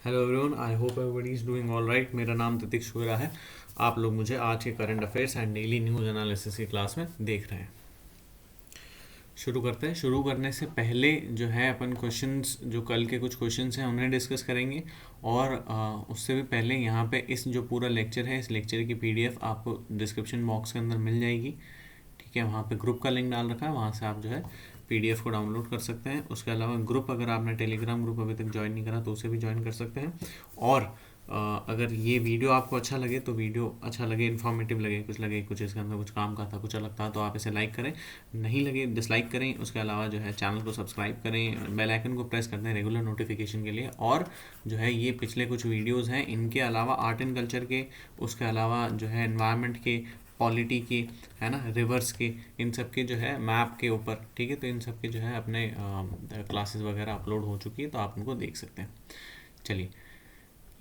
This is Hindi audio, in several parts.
Hello everyone, I hope everybody is doing all right. मेरा नाम तितिक शुरा है। आप लोग मुझे आज के current affairs and daily news analysis की क्लास में देख रहे हैं। शुरू करते हैं। शुरू करने से पहले जो है अपन क्वेश्चंस, जो कल के कुछ क्वेश्चंस हैं उन्हें डिस्कस करेंगे। और उससे भी पहले यहाँ पे इस जो पूरा लेक्चर है, इस लेक्चर की पीडीएफ आपको डिस्क्रिप्शन बॉक्स के अंदर मिल जाएगी। ठीक है, वहाँ पे ग्रुप का लिंक डाल रखा है, वहाँ से आप जो है पीडीएफ को डाउनलोड कर सकते हैं। उसके अलावा ग्रुप, अगर आपने टेलीग्राम ग्रुप अभी तक ज्वाइन नहीं करा तो उसे भी ज्वाइन कर सकते हैं। और अगर ये वीडियो आपको अच्छा लगे, तो वीडियो अच्छा लगे, इन्फॉर्मेटिव लगे, कुछ इसके अंदर कुछ काम का था, कुछ अलग था, तो आप इसे लाइक करें। नहीं लगे डिसलाइक करें। उसके अलावा जो है चैनल को सब्सक्राइब करें, बेल आइकन को प्रेस कर दें रेगुलर नोटिफिकेशन के लिए। और जो है ये पिछले कुछ वीडियोज़ हैं, इनके अलावा आर्ट एंड कल्चर के, उसके अलावा जो है एनवायरनमेंट के, पॉलिटी के, है ना, रिवर्स के, इन सब के जो है मैप के ऊपर, ठीक है, तो इन सब के जो है अपने क्लासेस वगैरह अपलोड हो चुकी है, तो आप उनको देख सकते हैं। चलिए,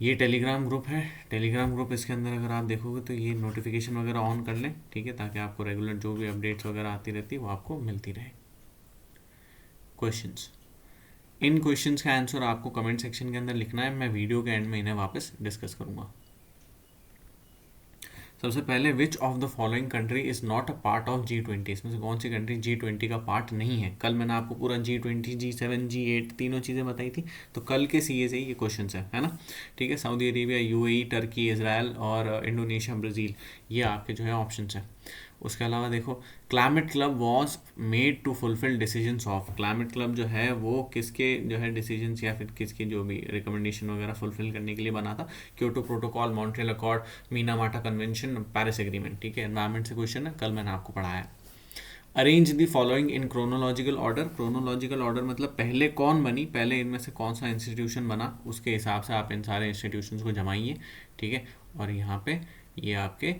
ये टेलीग्राम ग्रुप है। टेलीग्राम ग्रुप, इसके अंदर अगर आप देखोगे तो ये नोटिफिकेशन वगैरह ऑन कर लें, ठीक है, ताकि आपको रेगुलर जो भी अपडेट्स वगैरह आती रहती है वो आपको मिलती रहे। क्वेश्चंस, इन क्वेश्चंस का आंसर आपको कमेंट सेक्शन के अंदर लिखना है। मैं वीडियो के एंड में इन्हें वापस डिस्कस करूँगा। सबसे पहले, विच of the following country is not a part of G20? इसमें से कौन सी कंट्री G20 का पार्ट नहीं है? कल मैंने आपको पूरा G20, G7, G8 तीनों चीज़ें बताई थी, तो कल के सीए से ही ये क्वेश्चन है ना। ठीक है, Saudi Arabia, UAE, Turkey, Israel और इंडोनेशिया, ब्राज़ील, ये आपके जो है ऑप्शन है। उसके अलावा देखो, climate club was made to fulfil decisions of. Climate club जो है वो किसके जो है डिसीजंस या फिर किसकी जो भी रिकमेंडेशन वगैरह फुलफिल करने के लिए बना था? Kyoto protocol, Montreal accord, Minamata convention, Paris agreement. ठीक है, एनवायरमेंट से क्वेश्चन है, कल मैंने आपको पढ़ाया। Arrange the following in chronological order. Chronological order मतलब पहले कौन बनी, पहले इनमें से कौन सा इंस्टीट्यूशन बना, उसके हिसाब से आप इन सारे इंस्टीट्यूशंस को जमाइए। ठीक है, और यहाँ पे ये आपके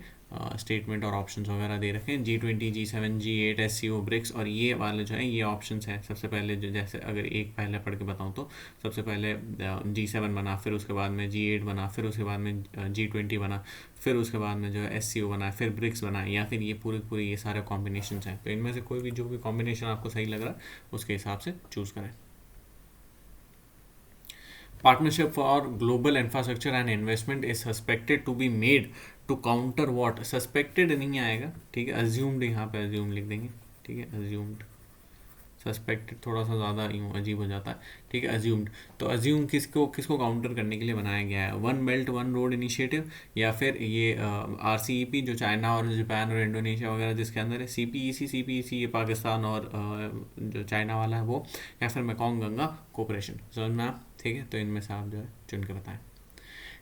स्टेटमेंट और ऑप्शंस वगैरह दे रखे हैं। G20, G7, G8, SCO, BRICS, और ये वाले जो है ये ऑप्शंस हैं। सबसे पहले जो, जैसे अगर एक पहले पढ़ के बताऊँ तो सबसे पहले G7 बना, फिर उसके बाद में G8 बना, फिर उसके बाद में G20 बना, फिर उसके बाद में जो है SCO बना, फिर ब्रिक्स बना, या फिर ये पूरे ये सारे कॉम्बिनेशन हैं। तो इनमें से कोई भी जो भी कॉम्बिनेशन आपको सही लग रहा है उसके हिसाब से चूज़ करें। Partnership for global infrastructure and investment is suspected to be made to counter what? Suspected नहीं आएगा, ठीक है, assumed, यहाँ पे assume लिख देंगे। ठीक है, assumed, सस्पेक्टेड थोड़ा सा ज़्यादा यूँ अजीब हो जाता है। ठीक है, अज्यूम्ड, तो अज्यूम किसको किसको काउंटर करने के लिए बनाया गया है? One belt one road initiative, या फिर ये RCEP जो चाइना और जापान और इंडोनेशिया वगैरह जिसके अंदर है, CPEC ये पाकिस्तान और जो चाइना वाला है वो, या फिर मेकॉन्ग गंगा कोऑपरेशन। समझ में आप? ठीक है, तो इनमें से आप जो है चुन के बताएं।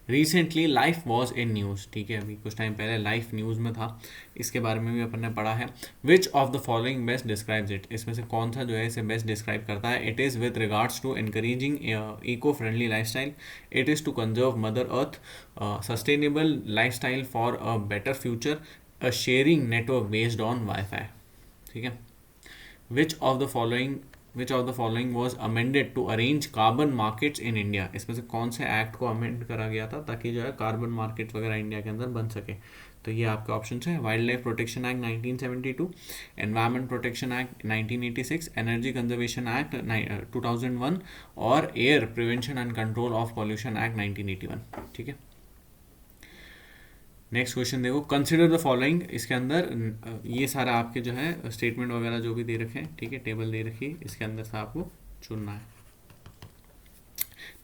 Recently life was in news. ठीक है, अभी कुछ टाइम पहले लाइफ न्यूज़ में था, इसके बारे में भी अपन ने पढ़ा है। Which of the following best describes it? इसमें से कौन सा जो है इसे बेस्ट डिस्क्राइब करता है? It is with regards to encouraging eco friendly life style, it is to conserve mother earth, sustainable life style for a better future, a sharing network based on WiFi. ठीक है, which of the following which of the following was amended to arrange carbon markets in India? इसमें से कौन से एक्ट को अमेंड करा गया था ताकि जो है कार्बन मार्केट्स वगैरह इंडिया के अंदर बन सके? तो ये आपके ऑप्शन है। Wild life protection act 1972, environment protection act 1986, energy conservation act 2001, और air prevention and control of pollution act 1981। ठीक है, नेक्स्ट क्वेश्चन देखो, कंसिडर द फॉलोइंग। इसके अंदर ये सारा आपके जो है स्टेटमेंट वगैरह जो भी दे रखे हैं, ठीक है, टेबल दे रखी है, इसके अंदर से आपको चुनना है।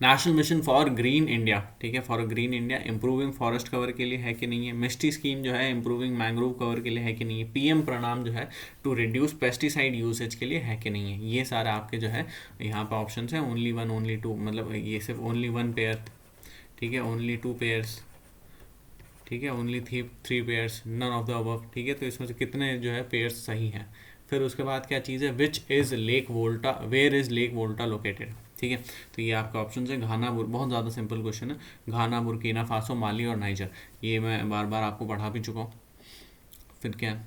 National mission for green India, ठीक है, for green India, improving forest cover के लिए है कि नहीं है? मिस्टी स्कीम जो है इंप्रूविंग मैंग्रोव कवर के लिए है कि नहीं है? PM प्रणाम जो है टू रिड्यूस पेस्टिसाइड यूसेज के लिए है कि नहीं है? ये सारे आपके जो है यहाँ पर ऑप्शन है। ओनली वन, ओनली टू, मतलब ये सिर्फ ओनली वन पेयर, ठीक है, ओनली टू पेयर्स, ठीक है, only three pairs, none of the above. ठीक है, तो इसमें से कितने जो है पेयर्स सही हैं? फिर उसके बाद क्या चीज़ है? Which is Lake Volta, where is Lake Volta located? ठीक है, तो ये आपका ऑप्शन है। घाना, बहुत ज़्यादा सिंपल क्वेश्चन है। घाना, बुर्किना फासो, माली और नाइजर, ये मैं बार बार आपको पढ़ा भी चुका हूँ। फिर क्या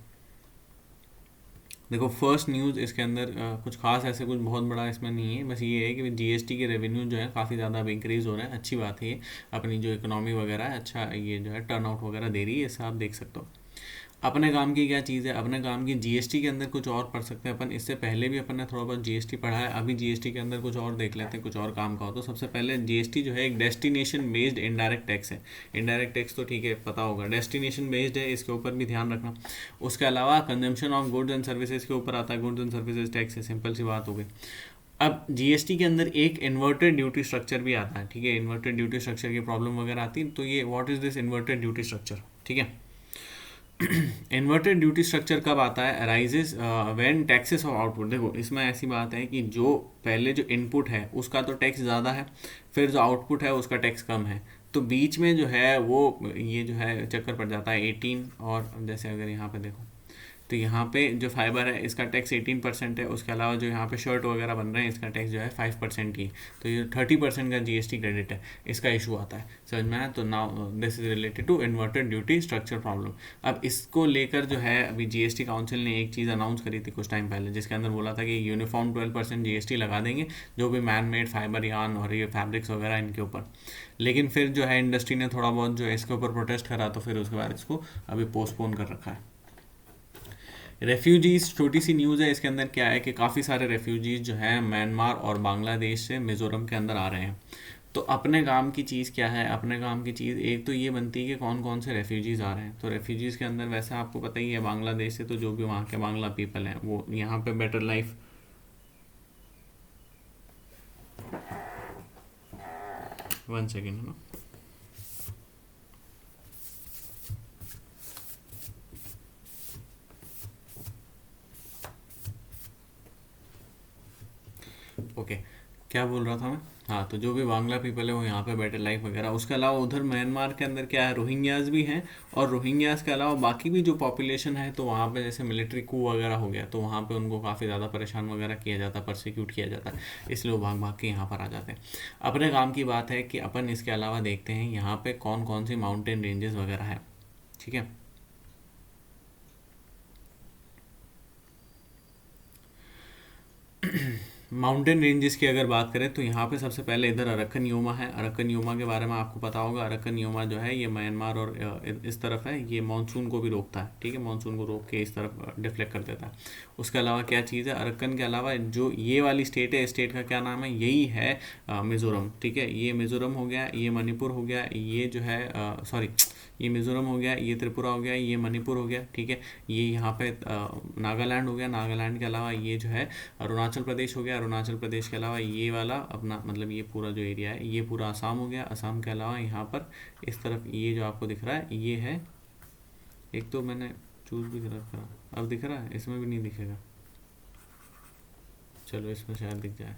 देखो, फर्स्ट न्यूज़ इसके अंदर कुछ खास ऐसे कुछ बहुत बड़ा इसमें नहीं है, बस ये है कि GST के रेवेन्यू जो है काफ़ी ज़्यादा अब इंक्रीज़ हो रहे हैं। अच्छी बात है ये, अपनी जो इकोनॉमी वगैरह है अच्छा ये जो है टर्न आउट वगैरह दे रही है, इससे आप देख सकते हो। अपने काम की क्या चीज़ है, अपने काम की जीएसटी के अंदर कुछ और पढ़ सकते हैं अपन। इससे पहले भी अपन ने थोड़ा बहुत जीएसटी पढ़ा है, अभी जीएसटी के अंदर कुछ और देख लेते हैं, कुछ और काम का हो। तो सबसे पहले जीएसटी जो है एक डेस्टिनेशन बेस्ड इनडायरेक्ट टैक्स है। इनडायरेक्ट टैक्स तो ठीक है पता होगा, डेस्टिनेशन बेस्ड है, इसके ऊपर भी ध्यान रखना। उसके अलावा consumption of goods and services के ऊपर आता है, गुड्स एंड सर्विसेज टैक्स है, सिंपल सी बात हो गई। अब जीएसटी के अंदर एक इन्वर्टेड ड्यूटी स्ट्रक्चर भी आता है, ठीक है। इन्वर्टेड ड्यूटी स्ट्रक्चर की प्रॉब्लम वगैरह आती है, तो ये what is this inverted duty structure, ठीक है। इन्वर्टेड ड्यूटी स्ट्रक्चर कब आता है, arises when taxes of output. देखो इसमें ऐसी बात है कि जो पहले जो इनपुट है उसका तो टैक्स ज़्यादा है, फिर जो आउटपुट है उसका टैक्स कम है, तो बीच में जो है वो ये जो है चक्कर पड़ जाता है 18। और जैसे अगर यहाँ पे देखो तो यहाँ पे जो फाइबर है इसका टैक्स 18% है, उसके अलावा जो यहाँ पे शर्ट वगैरह बन रहे हैं इसका टैक्स जो है 5% ही है। तो ये 30% का जीएसटी क्रेडिट है, इसका इशू आता है, समझ में आया। तो now this is related to inverted duty structure problem. अब इसको लेकर जो है अभी जीएसटी काउंसिल ने एक चीज़ अनाउंस करी थी कुछ टाइम पहले, जिसके अंदर बोला था कि यूनिफॉर्म 12% जीएसटी लगा देंगे जो भी मैन मेड फाइबर यान और ये फैब्रिक्स वगैरह इनके ऊपर। लेकिन फिर जो है इंडस्ट्री ने थोड़ा बहुत जो है इसके ऊपर प्रोटेस्ट करा, तो फिर उसके बाद इसको अभी पोस्टपोन कर रखा है। रेफ्यूजीज़, छोटी सी न्यूज़ है इसके अंदर, क्या है कि काफ़ी सारे रेफ्यूजीज़ जो हैं म्यांमार और बांग्लादेश से मिज़ोरम के अंदर आ रहे हैं। तो अपने काम की चीज़ क्या है, अपने काम की चीज़ एक तो ये बनती है कि कौन कौन से रेफ्यूजीज़ आ रहे हैं। तो रेफ्यूजीज़ के अंदर वैसे आपको पता ही है बांग्लादेश से, तो जो भी वहाँ के बांग्ला पीपल हैं वो यहाँ पे बेटर लाइफ। वन सेकेंड है ना। ओके, क्या बोल रहा था मैं। हाँ, तो जो भी बांग्ला पीपल है वो यहाँ पे बेटर लाइफ वगैरह। उसके अलावा उधर म्यांमार के अंदर क्या है, रोहिंग्याज भी हैं, और रोहिंग्याज के अलावा बाकी भी जो पॉपुलेशन है, तो वहाँ पे जैसे मिलिट्री कू वगैरह हो गया तो वहाँ पे उनको काफ़ी ज़्यादा परेशान वगैरह किया जाता है, परसिक्यूट किया जाता है, इसलिए वो भाग भाग के यहाँ पर आ जाते हैं। अपने काम की बात है कि अपन इसके अलावा देखते हैं यहाँ पे कौन कौन सी माउंटेन रेंजेस वगैरह है, ठीक है। माउंटेन रेंजेस की अगर बात करें तो यहाँ पे सबसे पहले इधर अरक्कन योमा है। अरक्कन योमा के बारे में आपको पता होगा, अरक्कन योमा जो है ये म्यांमार और इस तरफ है, ये मानसून को भी रोकता है, ठीक है, मानसून को रोक के इस तरफ डिफ्लेक्ट कर देता है। उसके अलावा क्या चीज़ है, अरक्कन के अलावा जो ये वाली स्टेट है, स्टेट का क्या नाम है, यही है मिज़ोरम, ठीक है। ये मिज़ोरम हो गया, ये मणिपुर हो गया, ये जो है सॉरी ये मिज़ोरम हो गया, ये त्रिपुरा हो गया, ये मणिपुर हो गया, ठीक है। ये यहाँ पे नागालैंड हो गया, नागालैंड के अलावा ये जो है अरुणाचल प्रदेश हो गया, अरुणाचल प्रदेश के अलावा ये वाला अपना मतलब ये पूरा जो एरिया है ये पूरा असम हो गया, असम के अलावा यहाँ पर इस तरफ ये जो आपको दिख रहा है ये है, एक तो मैंने चूज़ भी करा, अब दिख रहा है, इसमें भी नहीं दिखेगा, चलो इसमें शायद दिख जाए।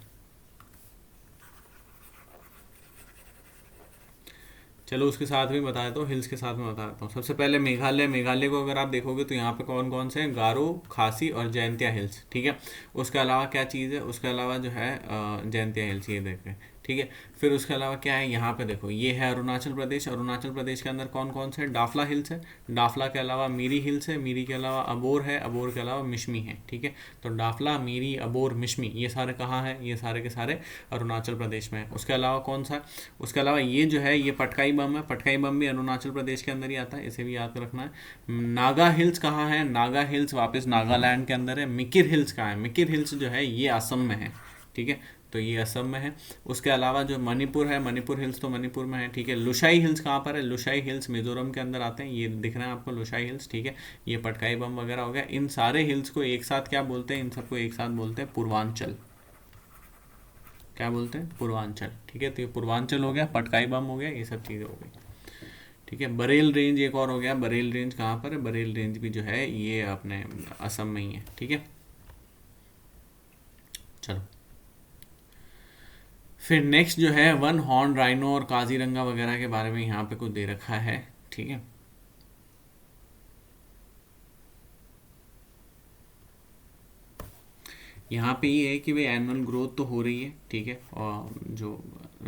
चलो उसके साथ में बता देता हूँ, हिल्स के साथ में बता देता हूँ। सबसे पहले मेघालय, मेघालय को अगर आप देखोगे तो यहाँ पे कौन कौन से हैं, गारो, खासी और जयंतिया हिल्स, ठीक है। उसके अलावा क्या चीज़ है, उसके अलावा जो है जयंतिया हिल्स, ये देख रहे हैं, ठीक है। फिर उसके अलावा क्या है, यहाँ पे देखो ये है अरुणाचल प्रदेश, अरुणाचल प्रदेश के अंदर कौन कौन से, डाफला हिल्स है, डाफला के अलावा मीरी हिल्स है, मीरी के अलावा अबोर है, अबोर के अलावा मिशमी है, ठीक है। तो डाफला, मीरी, अबोर, मिशमी ये सारे कहाँ हैं, ये सारे के सारे अरुणाचल प्रदेश में है। उसके अलावा कौन सा, उसके अलावा ये जो है ये पटकाई बम है, पटकाई बम भी अरुणाचल प्रदेश के अंदर ही आता है, इसे भी याद रखना है। नागा हिल्स कहाँ है, नागा हिल्स वापस नागालैंड के अंदर है। मिकिर हिल्स कहाँ है, मिकिर हिल्स जो है ये असम में है, ठीक है, तो ये असम में है। उसके अलावा जो मणिपुर है, मणिपुर हिल्स तो मणिपुर में है, ठीक है। लुशाई हिल्स कहाँ पर है, लुशाई हिल्स मिजोरम के अंदर आते हैं, ये दिख रहे हैं आपको लुशाई हिल्स, ठीक है। ये पटकाई बम वगैरह हो गया। इन सारे हिल्स को एक साथ क्या बोलते हैं, इन सबको एक साथ बोलते हैं पूर्वांचल, क्या बोलते हैं, पूर्वांचल, ठीक है। तो ये पूर्वांचल हो गया, पटकाई बम हो गया, ये सब चीज़ें हो गई, ठीक है। बरेल रेंज एक और हो गया, बरेल रेंज कहाँ पर है, बरेल रेंज भी जो है ये अपने असम में ही है, ठीक है। चलो फिर नेक्स्ट जो है वन हॉर्न राइनो और काजीरंगा वगैरह के बारे में यहाँ पे कुछ दे रखा है, ठीक है। यहाँ पे ये है कि भाई एनुअल ग्रोथ तो हो रही है, ठीक है, और जो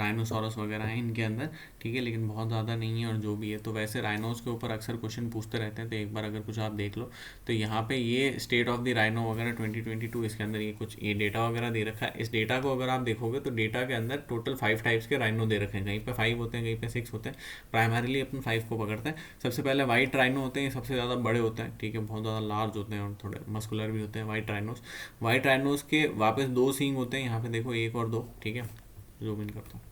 राइनोसॉरस वगैरह हैं इनके अंदर, ठीक है, लेकिन बहुत ज़्यादा नहीं है। और जो भी है तो वैसे राइनोस के ऊपर अक्सर क्वेश्चन पूछते रहते हैं, तो एक बार अगर कुछ आप देख लो तो यहाँ पे ये स्टेट ऑफ द राइनो वगैरह 2022 इसके अंदर ये कुछ ये डेटा वगैरह दे रखा है। इस डेटा को अगर आप देखोगे तो डेटा के अंदर टोटल 5 टाइप्स के राइनो दे रखे हैं, कहीं पे 5 होते हैं, कहीं पे 6 होते हैं। प्राइमरीली अपन 5 को पकड़ते हैं। सबसे पहले वाइट राइनो होते हैं, ये सबसे ज़्यादा बड़े होते हैं, ठीक है, बहुत ज़्यादा लार्ज होते हैं और थोड़े मस्कुलर भी होते हैं वाइट राइनोस। वाइट राइनोस के वापस 2 सींग होते हैं, यहाँ पे देखो 1 और 2, ठीक है, जूम इन करता हूँ।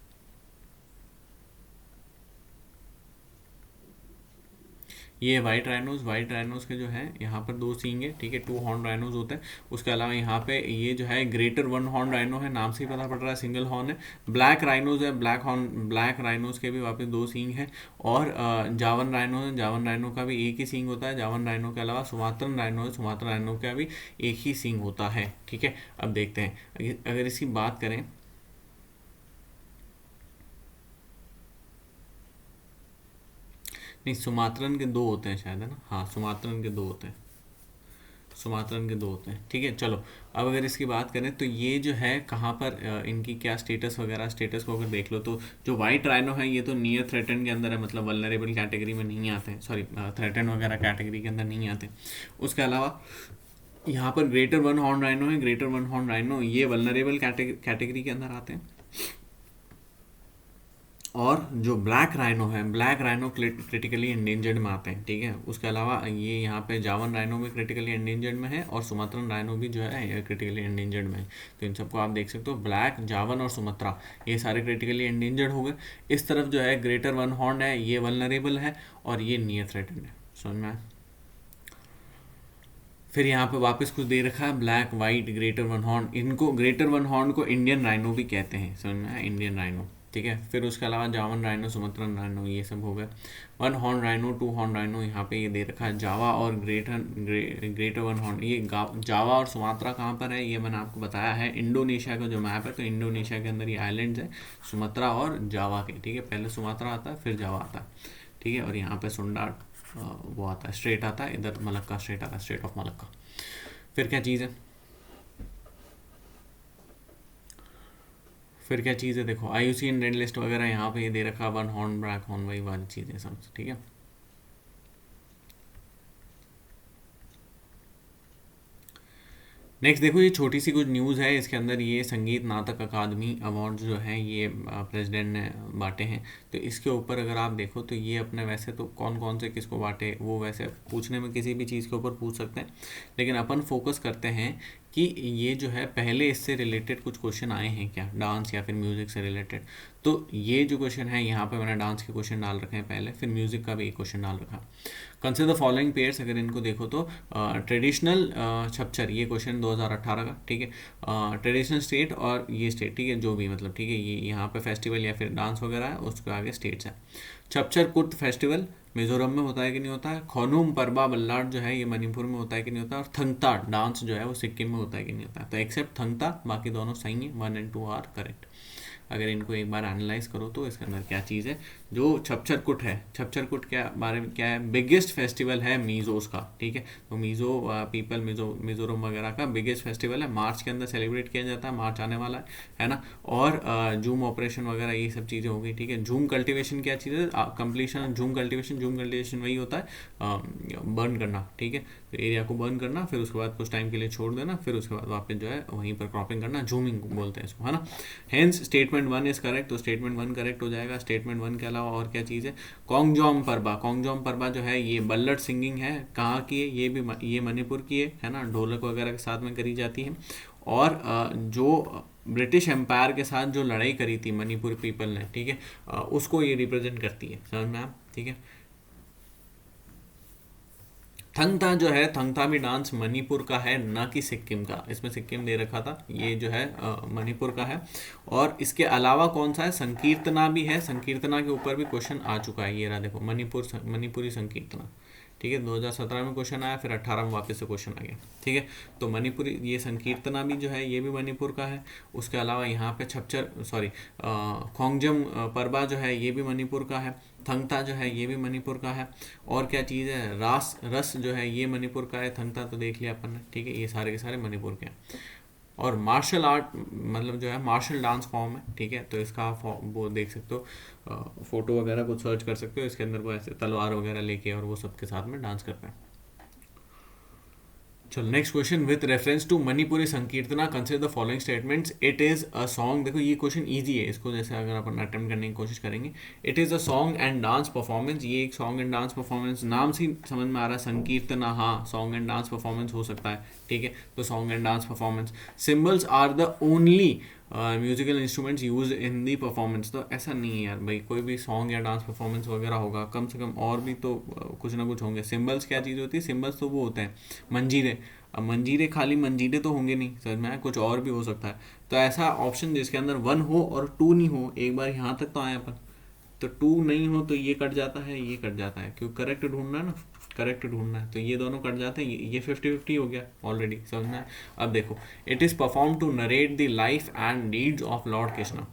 ये वाइट राइनोस के जो है यहाँ पर 2 सींग है, ठीक है, 2 हॉर्न राइनोस होते हैं। उसके अलावा यहाँ पे ये जो है ग्रेटर 1 हॉर्न राइनो है, नाम से ही पता पड़ रहा है सिंगल हॉर्न है। ब्लैक राइनोस है, ब्लैक राइनोस के भी वापस 2 सींग है। और जावन राइनो है, जावन राइनो का भी एक ही सींग होता है। जावन राइनो के अलावा सुमात्रन राइनो है, सुमात्रन राइनो का भी एक ही सींग होता है, ठीक है। अब देखते हैं अगर इसकी बात करें, नहीं सुमात्रन के 2 होते हैं शायद, है ना, हाँ सुमात्रन के 2 होते हैं, सुमात्रन के 2 होते हैं, ठीक है। चलो अब अगर इसकी बात करें तो ये जो है कहाँ पर इनकी क्या स्टेटस वगैरह, स्टेटस को अगर देख लो तो जो वाइट राइनो है ये तो नियर थ्रेटन के अंदर है, मतलब वल्नरेबल कैटेगरी में नहीं आते हैं, सॉरी थ्रेटन वगैरह कैटेगरी के अंदर नहीं आते। उसके अलावा यहाँ पर ग्रेटर 1 हॉर्न राइनो है, ग्रेटर 1 हॉर्न राइनो ये वल्नरेबल कैटेगरी के अंदर आते हैं। और जो ब्लैक राइनो है, ब्लैक राइनो क्रिटिकली एंडेंजर्ड में आते हैं, ठीक है। उसके अलावा ये यहाँ पे जावन राइनो भी क्रिटिकली एंडेंजर्ड में है और सुमात्रन राइनो भी जो है क्रिटिकली एंडेंजर्ड में है। तो इन सबको आप देख सकते हो, ब्लैक, जावन और सुमात्रा ये सारे क्रिटिकली एंडेंजर्ड हो गए। इस तरफ जो है ग्रेटर 1 हॉर्न है, ये वल्नरेबल है और ये नियर थ्रेटेंड है, समझ में आया। फिर यहाँ पे वापस कुछ दे रखा है, ब्लैक, वाइट, ग्रेटर 1 हॉर्न, इनको ग्रेटर 1 हॉर्न को इंडियन राइनो भी कहते हैं, समझ में आया, इंडियन राइनो, ठीक है। फिर उसके अलावा जावन राइनो, सुमात्रन राइनो ये सब हो गए। 1 हॉर्न राइनो, 2 हॉर्न राइनो, यहाँ पे ये दे रखा है जावा और ग्रेटर 1 हॉर्न। ये जावा और सुमात्रा कहाँ पर है ये मैंने आपको बताया है, इंडोनेशिया का जो मैप है, तो इंडोनेशिया के अंदर ये आइलैंड्स है, सुमात्रा और जावा के, ठीक है। पहले सुमात्रा आता है फिर जावा आता है, ठीक है। और यहाँ पे सुंडा वो आता है, स्ट्रेट आता है, इधर मलक्का स्ट्रेट आता है, स्ट्रेट ऑफ मलक्का। फिर क्या चीज़ है, फिर क्या चीज़ है, देखो IUCN रेड लिस्ट वगैरह यहाँ पे ये दे रखा, 1 हॉर्न, ब्लैक हॉर्न, वही वाली चीज़ें सब, ठीक है। नेक्स्ट देखो ये छोटी सी कुछ न्यूज़ है, इसके अंदर ये संगीत नाटक अकादमी अवार्ड्स जो हैं ये प्रेसिडेंट ने बांटे हैं। तो इसके ऊपर अगर आप देखो तो ये अपने वैसे तो कौन कौन से किसको बांटे वो वैसे पूछने में किसी भी चीज़ के ऊपर पूछ सकते हैं, लेकिन अपन फोकस करते हैं कि ये जो है पहले इससे रिलेटेड कुछ क्वेश्चन आए हैं क्या, डांस या फिर म्यूज़िक से रिलेटेड। तो ये जो क्वेश्चन है यहाँ पे मैंने डांस के क्वेश्चन डाल रखे हैं पहले, फिर म्यूज़िक का भी एक क्वेश्चन डाल रखा। कंसिडर द फॉलोइंग पेयर्स, अगर इनको देखो तो ट्रेडिशनल छपचर, ये क्वेश्चन 2018 का, ठीक है। ट्रेडिशनल स्टेट और ये स्टेट, ठीक है, जो भी मतलब, ठीक है, ये यहाँ पे फेस्टिवल या फिर डांस वगैरह है, उसके आगे स्टेट्स है। छपचर कुर्त फेस्टिवल मिजोरम में होता है कि नहीं होता है, खोनुम परबा बल्लाट जो है ये मणिपुर में होता है कि नहीं होता है, और थंगता डांस जो है वो सिक्किम में होता है कि नहीं होता है। तो एक्सेप्ट थंगता बाकी दोनों सही है, 1 और 2 आर करेक्ट। अगर इनको एक बार एनालाइज करो तो इसके अंदर क्या चीज़ है, जो छपचर कुट है, छपचर कुट क्या बारे में क्या है, बिगेस्ट फेस्टिवल है मीज़ोस का, ठीक है। तो मीज़ो पीपल, मिज़ोरम वगैरह का बिगेस्ट फेस्टिवल है, मार्च के अंदर सेलिब्रेट किया जाता है, मार्च आने वाला है ना। और जूम ऑपरेशन वगैरह ये सब चीज़ें हो गई, ठीक है। जूम कल्टिवेशन क्या चीज़ है, कंप्लीशन जूम कल्टिवेशन वही होता है बर्न करना, ठीक है। तो एरिया को बर्न करना, फिर उसके बाद कुछ टाइम के लिए छोड़ देना, फिर उसके बाद वापस जो है वहीं पर क्रॉपिंग करना, जूमिंग बोलते हैं इसको, है ना। हेंस स्टेटमेंट 1 इज करेक्ट, तो स्टेटमेंट 1 करेक्ट हो जाएगा। स्टेटमेंट 1 के अलावा और क्या चीज़ है, कोंगजोम परबा जो है ये बल्लड सिंगिंग है, कहाँ की है, ये मणिपुर की है ना, ढोलक वगैरह के साथ में करी जाती है। और जो ब्रिटिश एम्पायर के साथ जो लड़ाई करी थी मणिपुर पीपल ने, ठीक है, उसको ये रिप्रेजेंट करती है, समझ में आप, ठीक है। थंगता जो है, थंगता भी डांस मणिपुर का है, ना कि सिक्किम का, इसमें सिक्किम दे रखा था, ये जो है मणिपुर का है। और इसके अलावा कौन सा है, संकीर्तना भी है, संकीर्तना के ऊपर भी क्वेश्चन आ चुका है, ये रहा देखो, मणिपुरी संकीर्तना, ठीक है। 2017 में क्वेश्चन आया, फिर 18 में वापस से क्वेश्चन आ गया, ठीक है। तो मणिपुरी ये संकीर्तना भी जो है ये भी मणिपुर का है। उसके अलावा यहाँ पे खोंगजम परबा जो है ये भी मणिपुर का है। थंगता जो है ये भी मणिपुर का है। और क्या चीज़ है, रस जो है ये मणिपुर का है। थंगता तो देख लिया अपन ने, ठीक है, ये सारे के सारे मणिपुर के हैं। और मार्शल आर्ट मतलब जो है मार्शल डांस फॉर्म है, ठीक है। तो इसका आप वो देख सकते हो, फोटो वगैरह कुछ सर्च कर सकते हो, इसके अंदर वो ऐसे तलवार वगैरह लेके और वो सबके साथ में डांस करते हैं। चलो next question, with reference to Manipuri Sankirtana consider the following statements, it is a song. देखो ये क्वेश्चन इजी है, इसको जैसे अगर अपन अटेम्प्ट करने की कोशिश करेंगे, it is a song and dance performance, ये एक सॉन्ग एंड डांस परफॉर्मेंस, नाम से समझ में आ रहा है संकीर्तना, हाँ सॉन्ग एंड डांस परफॉर्मेंस हो सकता है, ठीक है। तो song and dance performance, cymbals are the only musical instruments use in the performance, तो ऐसा नहीं है यार भाई, कोई भी सॉन्ग या डांस परफॉर्मेंस वगैरह होगा कम से कम और भी तो कुछ ना कुछ होंगे। सिम्बल्स क्या चीज़ होती है, सिम्बल्स तो वो होते हैं मंजीरे, अब मंजीरे खाली मंजीरे तो होंगे नहीं, समझ में आया, कुछ और भी हो सकता है। तो ऐसा ऑप्शन जिसके अंदर 1 हो और 2 नहीं हो, एक बार यहाँ तक तो आए अपन, तो 2 नहीं हो तो ये कट जाता है, ये कट जाता है, क्योंकि करेक्ट ढूंढना है ना, करेक्ट ढूंढना है, तो ये दोनों कट जाते हैं, ये 50-50 हो गया ऑलरेडी, समझना है। अब देखो, it is perform to narrate the life and deeds of lord Krishna.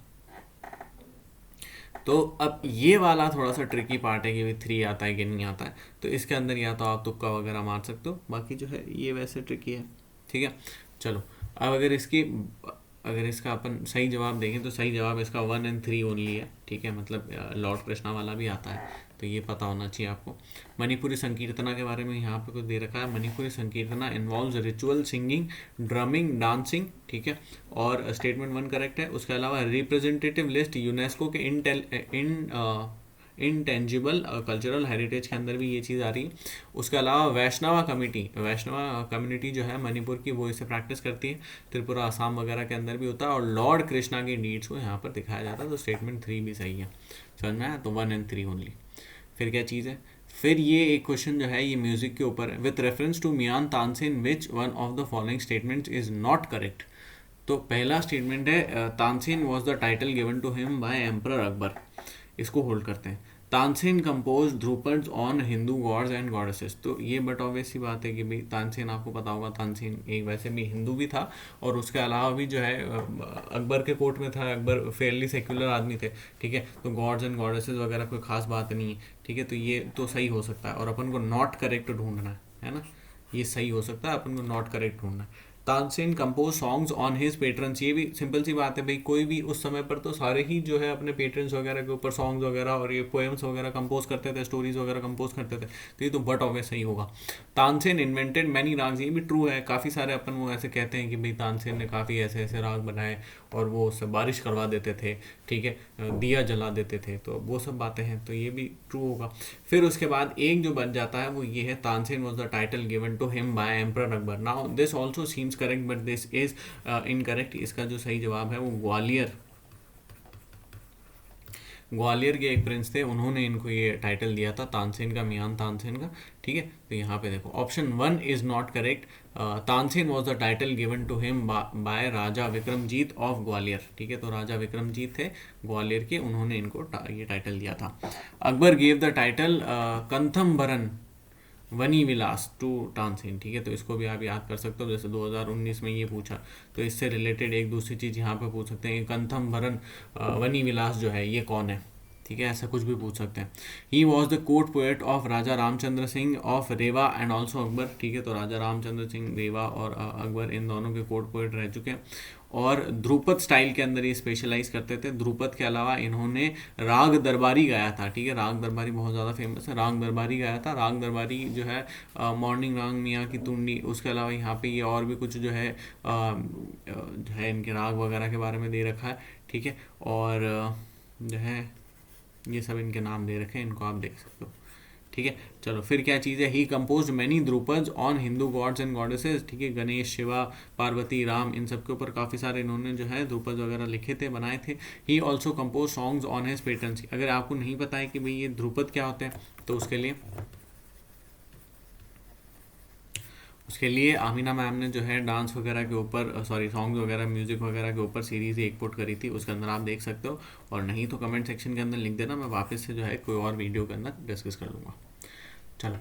तो अब ये वाला थोड़ा सा ट्रिकी पार्ट है कि भाई 3 आता है कि नहीं आता है, तो इसके अंदर या तो आप तुक्का वगैरह मार सकते हो, बाकी जो है ये वैसे ट्रिकी है, ठीक है। चलो अब अगर इसका अपन सही जवाब देखें तो सही जवाब इसका 1 और 3 ओनली है, ठीक है, मतलब लॉर्ड कृष्णा वाला भी आता है, तो ये पता होना चाहिए आपको। मणिपुरी संकीर्तना के बारे में यहाँ पे कुछ दे रखा है, Manipuri Sankirtana involves ritual singing, drumming, dancing, ठीक है, और स्टेटमेंट 1 करेक्ट है। उसके अलावा रिप्रेजेंटेटिव लिस्ट यूनेस्को के इनटेंजिबल कल्चरल हेरिटेज के अंदर भी ये चीज़ आ रही है। उसके अलावा वैष्णवा कम्युनिटी जो है मणिपुर की, वो इसे प्रैक्टिस करती है, त्रिपुरा, आसाम वगैरह के अंदर भी होता है, और लॉर्ड कृष्णा की डीड्स को यहाँ पर दिखाया जाता है, तो स्टेटमेंट 3 भी सही है, समझ में आया, तो 1 और 3 ओनली। फिर क्या चीज़ है, फिर ये एक क्वेश्चन जो है ये म्यूजिक के ऊपर है, with reference to Mian Tansen which one of the following statements is not correct. तो पहला स्टेटमेंट है Tansen was the title given to him by emperor Akbar, इसको होल्ड करते हैं। Tansen compose dhrupads on Hindu gods and goddesses, तो ये बट ऑब्वियस सी बात है कि भाई तानसेन, आपको पता होगा तानसेन एक वैसे भी हिंदू भी था, और उसके अलावा भी जो है अकबर के कोर्ट में था, अकबर फेयरली सेक्युलर आदमी थे, ठीक है, तो गॉड्स एंड गॉडेसेस वगैरह कोई खास बात नहीं है, ठीक है, तो ये तो सही हो सकता है, और अपन को नॉट करेक्ट ढूंढना है ना, ये सही हो सकता है, अपन को नॉट करेक्ट ढूंढना है। Tansen compose songs on his patrons, ये भी सिंपल सी बात है भाई, कोई भी उस समय पर तो सारे ही जो है अपने पेट्रन्स वगैरह के ऊपर सॉन्ग्स वगैरह और ये पोएम्स वगैरह कंपोज करते थे, स्टोरीज वगैरह कंपोज करते थे, तो ये तो बट ऑब्वियस सही होगा। तानसेन इन्वेंटेड मैनी राग्स, ये भी ट्रू है, काफ़ी सारे अपन वो ऐसे कहते हैं कि भाई तानसेन ने काफ़ी ऐसे ऐसे राग बनाए और वो उससे बारिश करवा देते थे, ठीक है, दिया जला देते थे, तो वो सब बातें हैं, तो ये भी ट्रू होगा। फिर उसके बाद एक जो बन जाता है वो ये है, Tansen was the title given to him by emperor Akbar. Now this also seems correct but this is incorrect, इसका जो सही जवाब है वो ग्वालियर के एक प्रिंस थे, उन्होंने इनको ये टाइटल दिया था तानसेन का, मियान तानसेन का, ठीक है। तो यहाँ पे देखो option 1 is not correct, Tansen was the title given to him by Raja Vikramjit of Gwalior, ठीक है, तो राजा विक्रमजीत थे ग्वालियर के, उन्होंने इनको ये टाइटल दिया था। Akbar gave the title कंथमबरन Vani Vilas to Tansen, ठीक है, तो इसको भी आप याद कर सकते हो, जैसे 2019 में ये पूछा, तो इससे रिलेटेड एक दूसरी चीज़ यहाँ पे पूछ सकते हैं, कंथम भरन वनी विलास जो है ये कौन है, ठीक है, ऐसा कुछ भी पूछ सकते हैं। He was the court poet of Raja Ramchandra Singh of Rewa and also Akbar, ठीक है, तो राजा रामचंद्र सिंह रेवा और अकबर इन दोनों के कोर्ट पोएट रह चुके हैं, और ध्रुपद स्टाइल के अंदर ये स्पेशलाइज करते थे। ध्रुपद के अलावा इन्होंने राग दरबारी गाया था, ठीक है, राग दरबारी बहुत ज़्यादा फेमस है, राग दरबारी गाया था। राग दरबारी जो है मॉर्निंग राग, मियाँ की तुंडी, उसके अलावा यहाँ पे ये और भी कुछ जो है इनके राग वगैरह के बारे में दे रखा है, ठीक है, और जो है ये सब इनके नाम दे रखे हैं, इनको आप देख सकते हो, ठीक है। चलो फिर क्या चीज़ है, he compose many dhrupads on Hindu gods and goddesses, ठीक है, गणेश, शिवा, पार्वती, राम, इन सब के ऊपर काफ़ी सारे इन्होंने जो है ध्रुपद वगैरह लिखे थे, बनाए थे। He also compose songs on his patrons, अगर आपको नहीं पता है कि भाई ये ध्रुपद क्या होते हैं, तो उसके लिए आमिना मैम ने जो है डांस वगैरह के ऊपर सॉन्ग्स वगैरह, म्यूज़िक वगैरह के ऊपर सीरीज़ एक पुट करी थी, उसके अंदर आप देख सकते हो, और नहीं तो कमेंट सेक्शन के अंदर लिख देना, मैं वापस से जो है कोई और वीडियो के अंदर डिस्कस कर लूँगा। चलो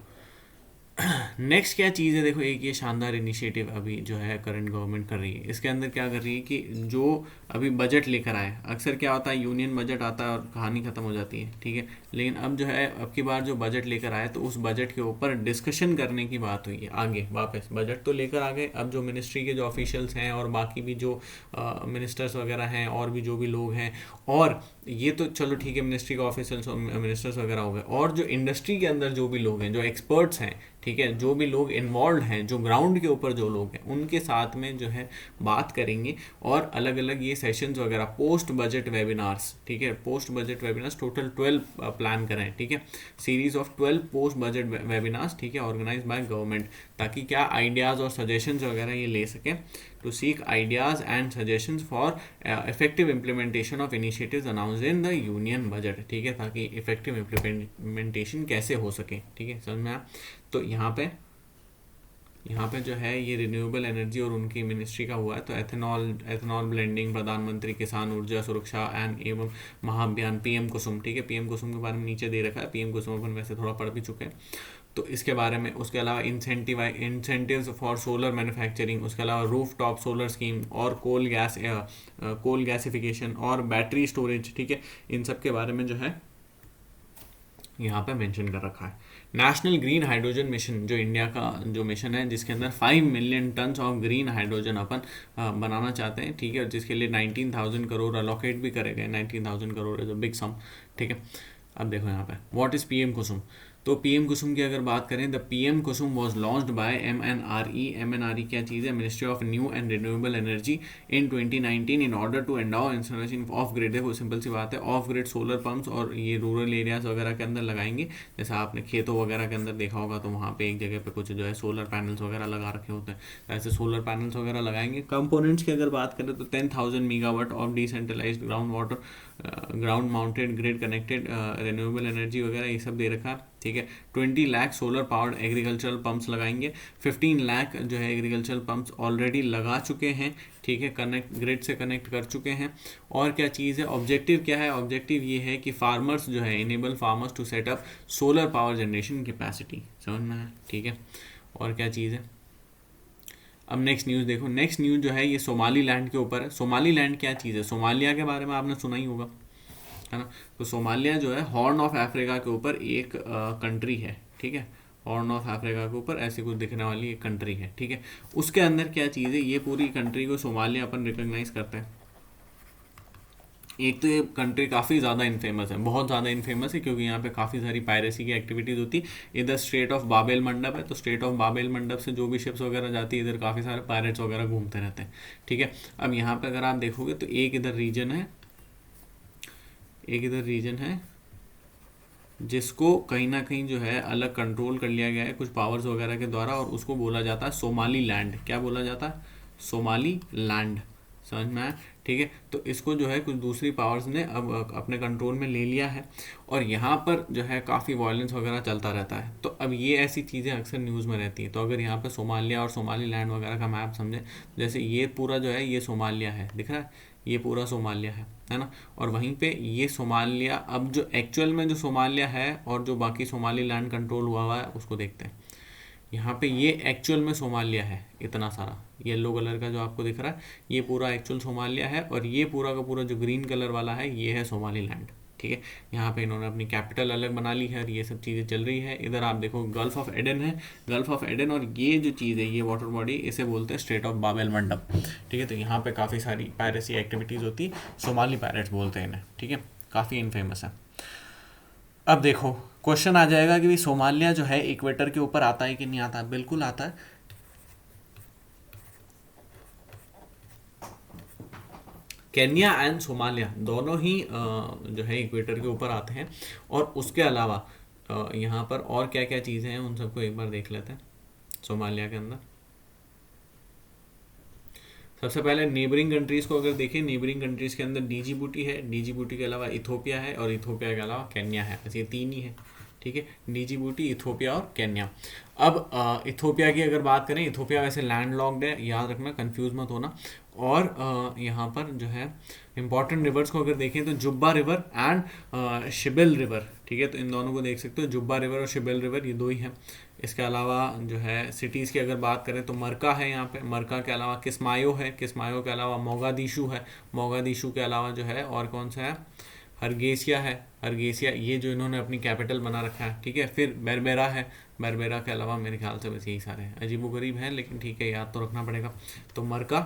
नेक्स्ट क्या चीज़ है, देखो एक ये शानदार इनिशिएटिव अभी जो है करंट गवर्नमेंट कर रही है। इसके अंदर क्या कर रही है कि जो अभी बजट लेकर आए, अक्सर क्या होता है यूनियन बजट आता है और कहानी ख़त्म हो जाती है, ठीक है। लेकिन अब जो है अब की बार जो बजट लेकर आए तो उस बजट के ऊपर डिस्कशन करने की बात हुई है। आगे वापस बजट तो लेकर आ गए, अब जो मिनिस्ट्री के जो ऑफिशियल्स हैं और बाकी भी जो मिनिस्टर्स वगैरह हैं और भी जो भी लोग हैं, और ये तो चलो ठीक है मिनिस्ट्री के ऑफिशियल्स मिनिस्टर्स वगैरह हो गए, और जो इंडस्ट्री के अंदर जो भी लोग हैं, जो एक्सपर्ट्स हैं, ठीक है, जो भी लोग इन्वॉल्व हैं, जो ग्राउंड के ऊपर जो लोग हैं, उनके साथ में जो है बात करेंगे और अलग अलग ये सेशंस वगैरह, पोस्ट बजट वेबिनार्स, ठीक है, post budget webinars total 12 plan करें, ठीक है, series of 12 post budget webinars, ठीक है, ऑर्गेनाइज बाय गवर्नमेंट, ताकि क्या आइडियाज़ और सजेशंस वगैरह ये ले सकें, to seek ideas and suggestions for effective implementation of initiatives announced in the union budget, ठीक है, ताकि इफेक्टिव इम्प्लीमेंटेशन कैसे हो सके, ठीक है, समझ में आया। तो यहाँ पे जो है ये रिन्यूएबल एनर्जी और उनकी मिनिस्ट्री का हुआ है, तो एथेनॉल ब्लेंडिंग, प्रधानमंत्री किसान ऊर्जा सुरक्षा एवं महाअभियान, पीएम कुसुम, ठीक है, पीएम कुसुम के बारे में नीचे दे रखा है, पीएम कुसुम अपन वैसे थोड़ा पढ़ भी चुके हैं, तो इसके बारे में। उसके अलावा इंसेंटिव्स फॉर सोलर मैन्युफैक्चरिंग, उसके अलावा रूफ टॉप सोलर स्कीम और कोल गैसिफिकेशन और बैटरी स्टोरेज, ठीक है, इन सब के बारे में जो है यहाँ पे मेंशन कर रखा है। नेशनल ग्रीन हाइड्रोजन मिशन, जो इंडिया का जो मिशन है, जिसके अंदर 5 million tons of green hydrogen अपन बनाना चाहते हैं, ठीक है, जिसके लिए 19,000 करोड़ अलोकेट भी करे गए। 19,000 करोड़ इज अ बिग सम, ठीक है। अब देखो यहाँ पे व्हाट इज़ पीएम कुसुम। तो पीएम कुसुम की अगर बात करें, the PM KUSUM was launched by MNRE क्या चीज़ है, ministry of new and renewable energy in 2019 in order to endow installation of grid. देखो सिंपल सी बात है, ऑफ ग्रिड सोलर पंप्स, और ये रूरल एरियाज वगैरह के अंदर लगाएंगे। जैसा आपने खेतों वगैरह के अंदर देखा होगा, तो वहाँ पे एक जगह पे कुछ जो है सोलर पैनल्स वगैरह लगा रखे होते हैं, तो ऐसे सोलर पैनल्स वगैरह लगाएंगे। कंपोनेंट्स की अगर बात करें तो 10,000 megawatt of decentralised ground mounted grid connected renewable energy वगैरह ये सब दे रखा है, ठीक है। 20 lakh solar powered agricultural pumps लगाएंगे। 15 लाख जो है एग्रीकल्चरल पंप्स ऑलरेडी लगा चुके हैं, ठीक है, ग्रिड से कनेक्ट कर चुके हैं। और क्या चीज़ है, ऑब्जेक्टिव क्या है, ऑब्जेक्टिव ये है कि फार्मर्स जो है, enable farmers to set up solar power generation capacity, समझना है, ठीक है। और क्या चीज़ है, अब नेक्स्ट न्यूज़ देखो। नेक्स्ट न्यूज़ जो है ये सोमाली लैंड के ऊपर है। सोमाली लैंड क्या चीज़ है, सोमालिया के बारे में आपने सुना ही होगा, है ना। तो सोमालिया जो है हॉर्न ऑफ अफ्रीका के ऊपर एक कंट्री है, ठीक है, हॉर्न ऑफ अफ्रीका के ऊपर ऐसी कुछ दिखने वाली एक कंट्री है, ठीक है। उसके अंदर क्या चीज़ है, ये पूरी कंट्री को सोमालिया अपन रिकॉग्नाइज करते हैं। एक तो ये कंट्री काफ़ी ज़्यादा इनफेमस है, बहुत ज़्यादा इनफेमस है, क्योंकि यहाँ पे काफ़ी सारी पायरेसी की एक्टिविटीज़ होती है। इधर स्ट्रेट ऑफ बाबेल मंडप है, तो स्ट्रेट ऑफ बाबेल मंडप से जो भी शिप्स वगैरह जाती है, इधर काफ़ी सारे पायरेट्स वगैरह घूमते रहते हैं, ठीक है। अब यहाँ पे अगर आप देखोगे तो एक इधर रीजन है जिसको कहीं ना कहीं जो है अलग कंट्रोल कर लिया गया है कुछ पावर्स वगैरह के द्वारा, और उसको बोला जाता है सोमाली लैंड। क्या बोला जाता है, सोमाली लैंड, समझ में आया, ठीक है। तो इसको जो है कुछ दूसरी पावर्स ने अब अपने कंट्रोल में ले लिया है, और यहाँ पर जो है काफ़ी वायलेंस वगैरह चलता रहता है। तो अब ये ऐसी चीज़ें अक्सर न्यूज़ में रहती हैं। तो अगर यहाँ पर सोमालिया और सोमाली लैंड वगैरह का मैप समझें, जैसे ये पूरा जो है ये सोमालिया है, दिख रहा है, ये पूरा सोमालिया है ना। और वहीं पे ये सोमालिया, अब जो एक्चुअल में जो सोमालिया है और जो बाकी सोमाली लैंड कंट्रोल हुआ है उसको देखते हैं। यहाँ पे ये एक्चुअल में सोमालिया है, इतना सारा येलो कलर का जो आपको दिख रहा है ये पूरा एक्चुअल सोमालिया है, और ये पूरा का पूरा जो ग्रीन कलर वाला है ये है सोमाली लैंड, ठीक है। यहाँ पे इन्होंने अपनी कैपिटल अलग बना ली है और ये सब चीज़ें चल रही है। इधर आप देखो गल्फ ऑफ एडन है, गल्फ ऑफ एडन, और ये जो चीज़ है ये वाटर बॉडी, इसे बोलते हैं स्ट्रेट ऑफ बाबेल मंडप, ठीक है। तो यहाँ पे काफ़ी सारी पायरेसी एक्टिविटीज़ होती, सोमाली पायरेट्स बोलते हैं इन्हें, ठीक है, काफ़ी इनफेमस है। अब देखो क्वेश्चन आ जाएगा कि भाई सोमालिया जो है इक्वेटर के ऊपर आता है कि नहीं आता है। बिल्कुल आता है। केन्या एंड सोमालिया दोनों ही जो है इक्वेटर के ऊपर आते हैं। और उसके अलावा यहाँ पर और क्या क्या चीज़ें हैं उन सबको एक बार देख लेते हैं। सोमालिया के अंदर सबसे पहले नेबरिंग कंट्रीज़ को अगर देखें, नेबरिंग कंट्रीज़ के अंदर डिजिबूटी है, डिजिबूटी के अलावा इथोपिया है, और इथोपिया के अलावा केन्या है। बस ये तीन ही है, ठीक है, डिजिबूटी, इथोपिया और केन्या। अब इथोपिया की अगर बात करें, इथोपिया वैसे लैंड लॉक्ड है, याद रखना, कंफ्यूज मत होना। और यहाँ पर जो है इंपॉर्टेंट रिवर्स को अगर देखें तो जुब्बा रिवर एंड शिबेल रिवर, ठीक है, तो इन दोनों को देख सकते हो, जुब्बा रिवर और शिबेल रिवर, ये दो ही हैं इसके अलावा जो है सिटीज़ की अगर बात करें तो मरका है यहाँ पे, मरका के अलावा किस्मायो है, किस्मायो के अलावा मोगादिशु है, मोगादिशु के अलावा जो है और कौन सा है, हरगेसिया है, हरगेसिया ये जो इन्होंने अपनी कैपिटल बना रखा है, ठीक है। फिर बेरबेरा है, बेरबेरा के अलावा मेरे ख्याल से बस यही सारे हैं, अजीबोगरीब हैं लेकिन ठीक है याद तो रखना पड़ेगा। तो मरका,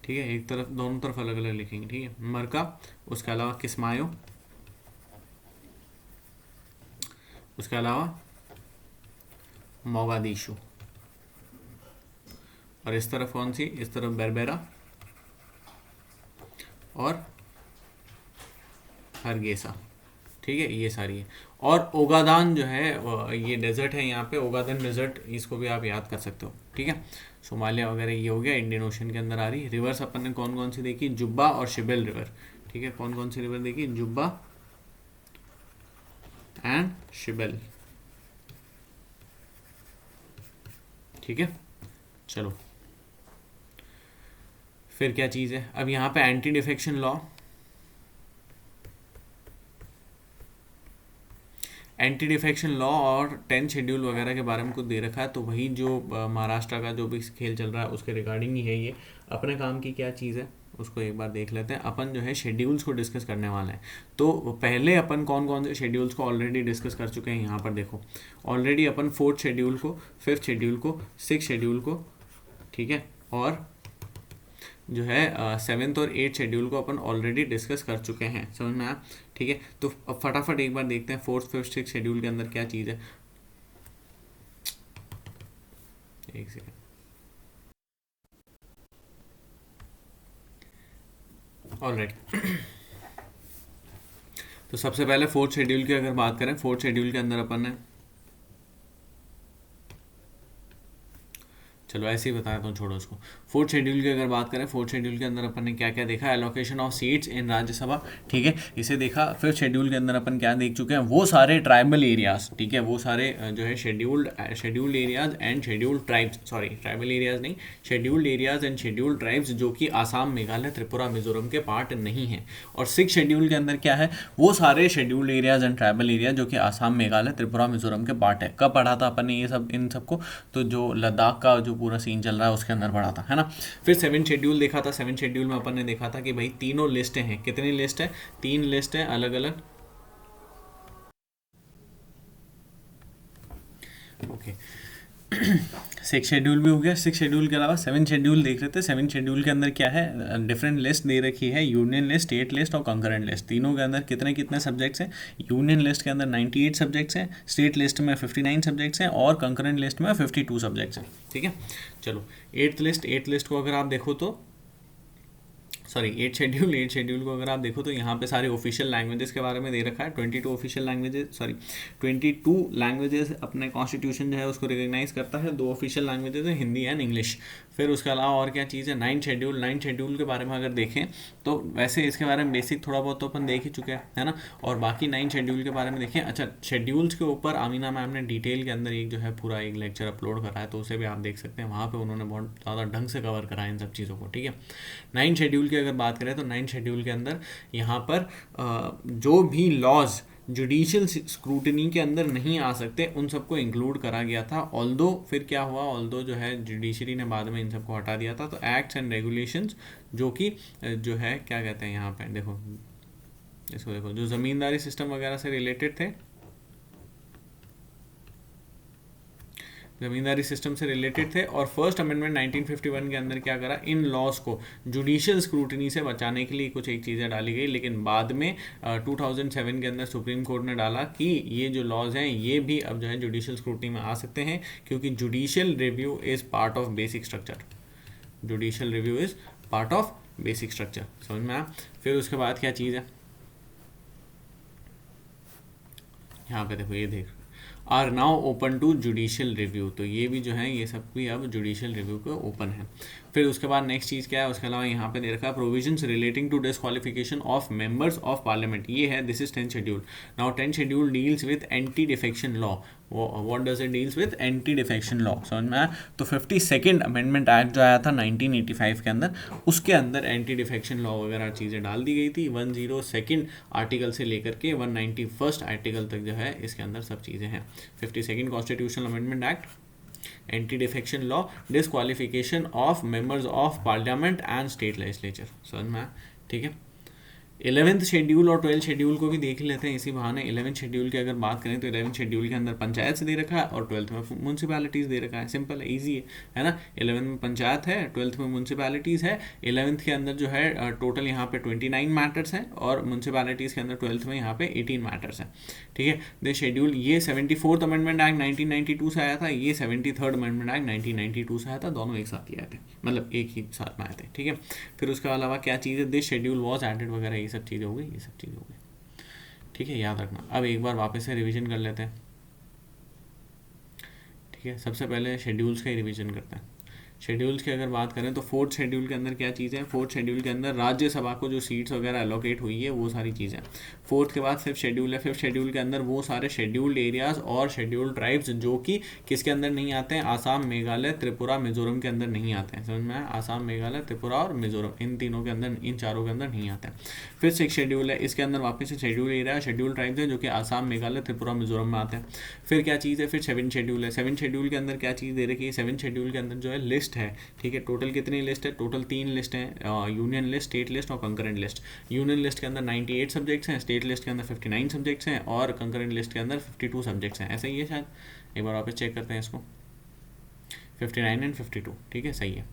ठीक है, एक तरफ दोनों तरफ अलग अलग लिखेंगे, ठीक है, मरका, उसके अलावा किस्मायो, उसके अलावा मोगादिशु, और इस तरफ कौन सी, इस तरफ बेरबेरा और हरगेसा, ठीक है, ये सारी है। और ओगादान जो है ये डेजर्ट है यहाँ पे, ओगादान डेजर्ट, इसको भी आप याद कर सकते हो, ठीक है। सोमालिया वगैरह ये हो गया, इंडियन ओशन के अंदर आ रही। रिवर्स अपन ने कौन कौन सी देखी, जुब्बा और शिबेल रिवर, ठीक है, कौन कौन सी रिवर देखी, जुब्बा एंड शिबेल, ठीक है। चलो फिर क्या चीज़ है, अब यहाँ पे anti defection law, anti defection law और 10 शेड्यूल वगैरह के बारे में कुछ दे रखा है, तो वही जो महाराष्ट्र का जो भी खेल चल रहा है उसके रिगार्डिंग ही है ये। अपने काम की क्या चीज़ है उसको एक बार देख लेते हैं। अपन जो है शेड्यूल्स को डिस्कस करने वाले हैं। तो पहले अपन कौन कौन से शेड्यूल्स को ऑलरेडी डिस्कस कर चुके हैं, यहाँ पर देखो ऑलरेडी अपन 4th शेड्यूल को, 5th शेड्यूल को, 6th शेड्यूल को, ठीक है, और जो है 7th और 8th शेड्यूल को अपन ऑलरेडी डिस्कस कर चुके हैं, समझ में आया, ठीक है। तो अब फटाफट एक बार देखते हैं 4th, 5th, 6th शेड्यूल के अंदर क्या चीज़ है। एक सेकेंड, ऑलराइट। तो सबसे पहले 4th शेड्यूल की अगर बात करें, 4th शेड्यूल के अंदर अपन ने, चलो ऐसे ही बताया हूँ, छोड़ो उसको। 4th शेड्यूल की अगर बात करें, 4th शेड्यूल के अंदर अपन ने क्या क्या देखा, allocation of seats in Rajya Sabha, ठीक है, इसे देखा। 5th शेड्यूल के अंदर अपन क्या देख चुके हैं, वो सारे ट्राइबल एरियाज, ठीक है, वो सारे जो है scheduled areas and scheduled tribes, sorry tribal areas नहीं, scheduled areas and scheduled tribes जो कि आसाम, मेघालय, त्रिपुरा, मिजोरम के पार्ट नहीं है। और 6th शेड्यूल के अंदर क्या है, वो सारे scheduled areas and tribal area जो कि आसाम, मेघालय, त्रिपुरा, मिजोरम के पार्ट है। कब पढ़ा था अपन ने ये सब, इन सबको, तो जो लद्दाख का जो पूरा सीन चल रहा है उसके अंदर पढ़ा था, है ना। फिर 7th शेड्यूल देखा था। 7th शेड्यूल में अपन ने देखा था कि भाई तीनों लिस्टें हैं, कितनी लिस्ट है, 3 लिस्ट है अलग अलग, ओके। 6th शेड्यूल भी हो गया। 6th शेड्यूल के अलावा 7th शेड्यूल देख लेते हैं। 7th शेड्यूल के अंदर क्या है, डिफरेंट लिस्ट दे रखी है, यूनियन लिस्ट, स्टेट लिस्ट और कंकरेंट लिस्ट। तीनों के अंदर कितने कितने सब्जेक्ट्स हैं, यूनियन लिस्ट के अंदर 98 सब्जेक्ट्स हैं, स्टेट लिस्ट में 59 सब्जेक्ट्स हैं और कंकरेंट लिस्ट में 52 सब्जेक्ट्स हैं, ठीक है। चलो 8th लिस्ट को अगर आप देखो तो, सॉरी 8th शेड्यूल को अगर आप देखो तो यहाँ पे सारे ऑफिशियल लैंग्वेजेस के बारे में दे रखा है। 22 ऑफिशियल लैंग्वेजेस, सॉरी 22 लैंग्वेजेस अपने कॉन्स्टिट्यूशन जो है उसको रिकग्नाइज करता है। 2 ऑफिशियल लैंग्वेजेस है, हिंदी एंड इंग्लिश। फिर उसके अलावा और क्या चीज़ है, 9th शेड्यूल के बारे में अगर देखें तो वैसे इसके बारे में बेसिक थोड़ा बहुत तो अपन देख ही चुके हैं, है ना। और बाकी 9th शेड्यूल के बारे में देखें। अच्छा, शेड्यूल्स के ऊपर आमीना मैम ने डिटेल के अंदर एक जो है पूरा एक लेक्चर अपलोड करा है, तो उसे भी आप देख सकते हैं। वहाँ पर उन्होंने बहुत ज़्यादा ढंग से कवर करा है इन सब चीज़ों को, ठीक है। 9th शेड्यूल की अगर बात करें तो 9th शेड्यूल के अंदर यहाँ पर जो भी लॉज जुडिशियल स्क्रूटनी के अंदर नहीं आ सकते उन सबको इंक्लूड करा गया था। ऑल्दो फिर क्या हुआ, ऑल्दो जो है जुडिशरी ने बाद में इन सबको हटा दिया था। तो एक्ट्स एंड रेगुलेशंस जो कि जो है क्या कहते हैं यहाँ पे, देखो इसको देखो, जो ज़मींदारी सिस्टम वगैरह से रिलेटेड थे, ज़मींदारी सिस्टम से रिलेटेड थे। और फर्स्ट अमेंडमेंट 1951 के अंदर क्या करा, इन लॉज को जुडिशियल स्क्रूटनी से बचाने के लिए कुछ एक चीज़ें डाली गई। लेकिन बाद में 2007 के अंदर सुप्रीम कोर्ट ने डाला कि ये जो लॉज हैं ये भी अब जो है जुडिशियल स्क्रूटनी में आ सकते हैं, क्योंकि judicial review is part of basic structure. Judicial review is part of basic structure, समझ में आया। फिर उसके बाद क्या चीज़ है, यहाँ पे देखो, ये देख, are now open to judicial review. तो ये भी जो है ये सब भी अब जुडिशियल रिव्यू को ओपन है। फिर उसके बाद नेक्स्ट चीज़ क्या है, उसके अलावा यहाँ पे दे रखा है provisions relating to disqualification of members of parliament, ये है, this is 10th schedule. Now 10th schedule deals with anti defection law. What does it deals with? Anti defection law, समझ में आया? तो 52nd अमेंडमेंट एक्ट जो आया था 1985 के अंदर, उसके अंदर एंटी डिफेक्शन लॉ वगैरह चीज़ें डाल दी गई थी। 102nd आर्टिकल से लेकर के 191st आर्टिकल तक जो है इसके अंदर सब चीज़ें हैं। 52nd constitutional amendment act, anti defection law, disqualification of members of parliament and state legislature, समझ में आया? ठीक है। 11th शेड्यूल और 12th शेड्यूल को भी देख लेते हैं इसी बहाने। 11th शेड्यूल की अगर बात करें तो 11th शेड्यूल के अंदर पंचायत से दे रखा है और 12th में म्यूनसिपैलिटीज़ दे रखा है। सिंपल है, ईजी है ना। 11th में पंचायत है, 12th में म्यूनसिपैलिटीज़ है। 11th के अंदर जो है टोटल यहाँ पे 29 मैटर्स हैं और म्यूनसिपैलिटीज़ के अंदर 12th में यहाँ पे 18 मैटर्स हैं। ठीक है। द शेड्यूल, ये 74th अमेंडमेंट एक्ट 1992 से आया था, ये 73rd अमेंडमेंट एक्ट 1992 से आया था, दोनों एक साथ ही आए थे, मतलब एक ही साथ में आए थे। ठीक है। फिर उसके अलावा क्या चीज़ है, दिस शेड्यूल वॉज एडेड वगैरह, ये सब चीज़ें हो गई, ये सब चीज़ें हो गई। ठीक है, याद रखना। अब एक बार वापस से रिवीजन कर लेते हैं। ठीक है, सबसे पहले शेड्यूल्स का ही रिवीजन करते हैं। शेड्यूल्स की अगर बात करें तो 4th शेड्यूल के अंदर क्या चीज़ें हैं? 4th शेड्यूल के अंदर राज्यसभा को जो सीट्स वगैरह एलोकेट हुई है वो सारी चीज़ें। 4th के बाद 5th शेड्यूल है। 5th शेड्यूल के अंदर वो सारे शेड्यूल्ड एरियाज़ और शेड्यूल्ड ट्राइब्स जो कि किसके अंदर नहीं आते हैं? आसाम, मेघालय, त्रिपुरा, मिजोरम के अंदर नहीं आते हैं। समझ में आया? आसाम, मेघालय, त्रिपुरा और मिजोरम, इन तीनों के अंदर, इन चारों के अंदर नहीं आते हैं। फिर 6th शेड्यूल है, इसके अंदर वापस से शेड्यूल एरिया, शेड्यूल्ड ट्राइब्स है जो कि आसाम, मेघालय, त्रिपुरा, मिजोरम में आते हैं। फिर क्या चीज़ है? फिर 7th शेड्यूल है। 7th शेड्यूल के अंदर क्या चीज़ दे रखी है? 7th शेड्यूल के अंदर जो है लिस्ट है। ठीक है, टोटल कितनी लिस्ट है? टोटल 3 लिस्ट हैं, यूनियन लिस्ट, स्टेट लिस्ट और कंकरेंट लिस्ट। यूनियन लिस्ट के अंदर 98 सब्जेक्ट्स हैं, स्टेट लिस्ट के अंदर 59 सब्जेक्ट्स हैं और कंकरेंट लिस्ट के अंदर 52 सब्जेक्ट्स हैं। ऐसा ही है शायद, एक बार वापस चेक करते हैं इसको। 59 एंड 52, ठीक है, सही है।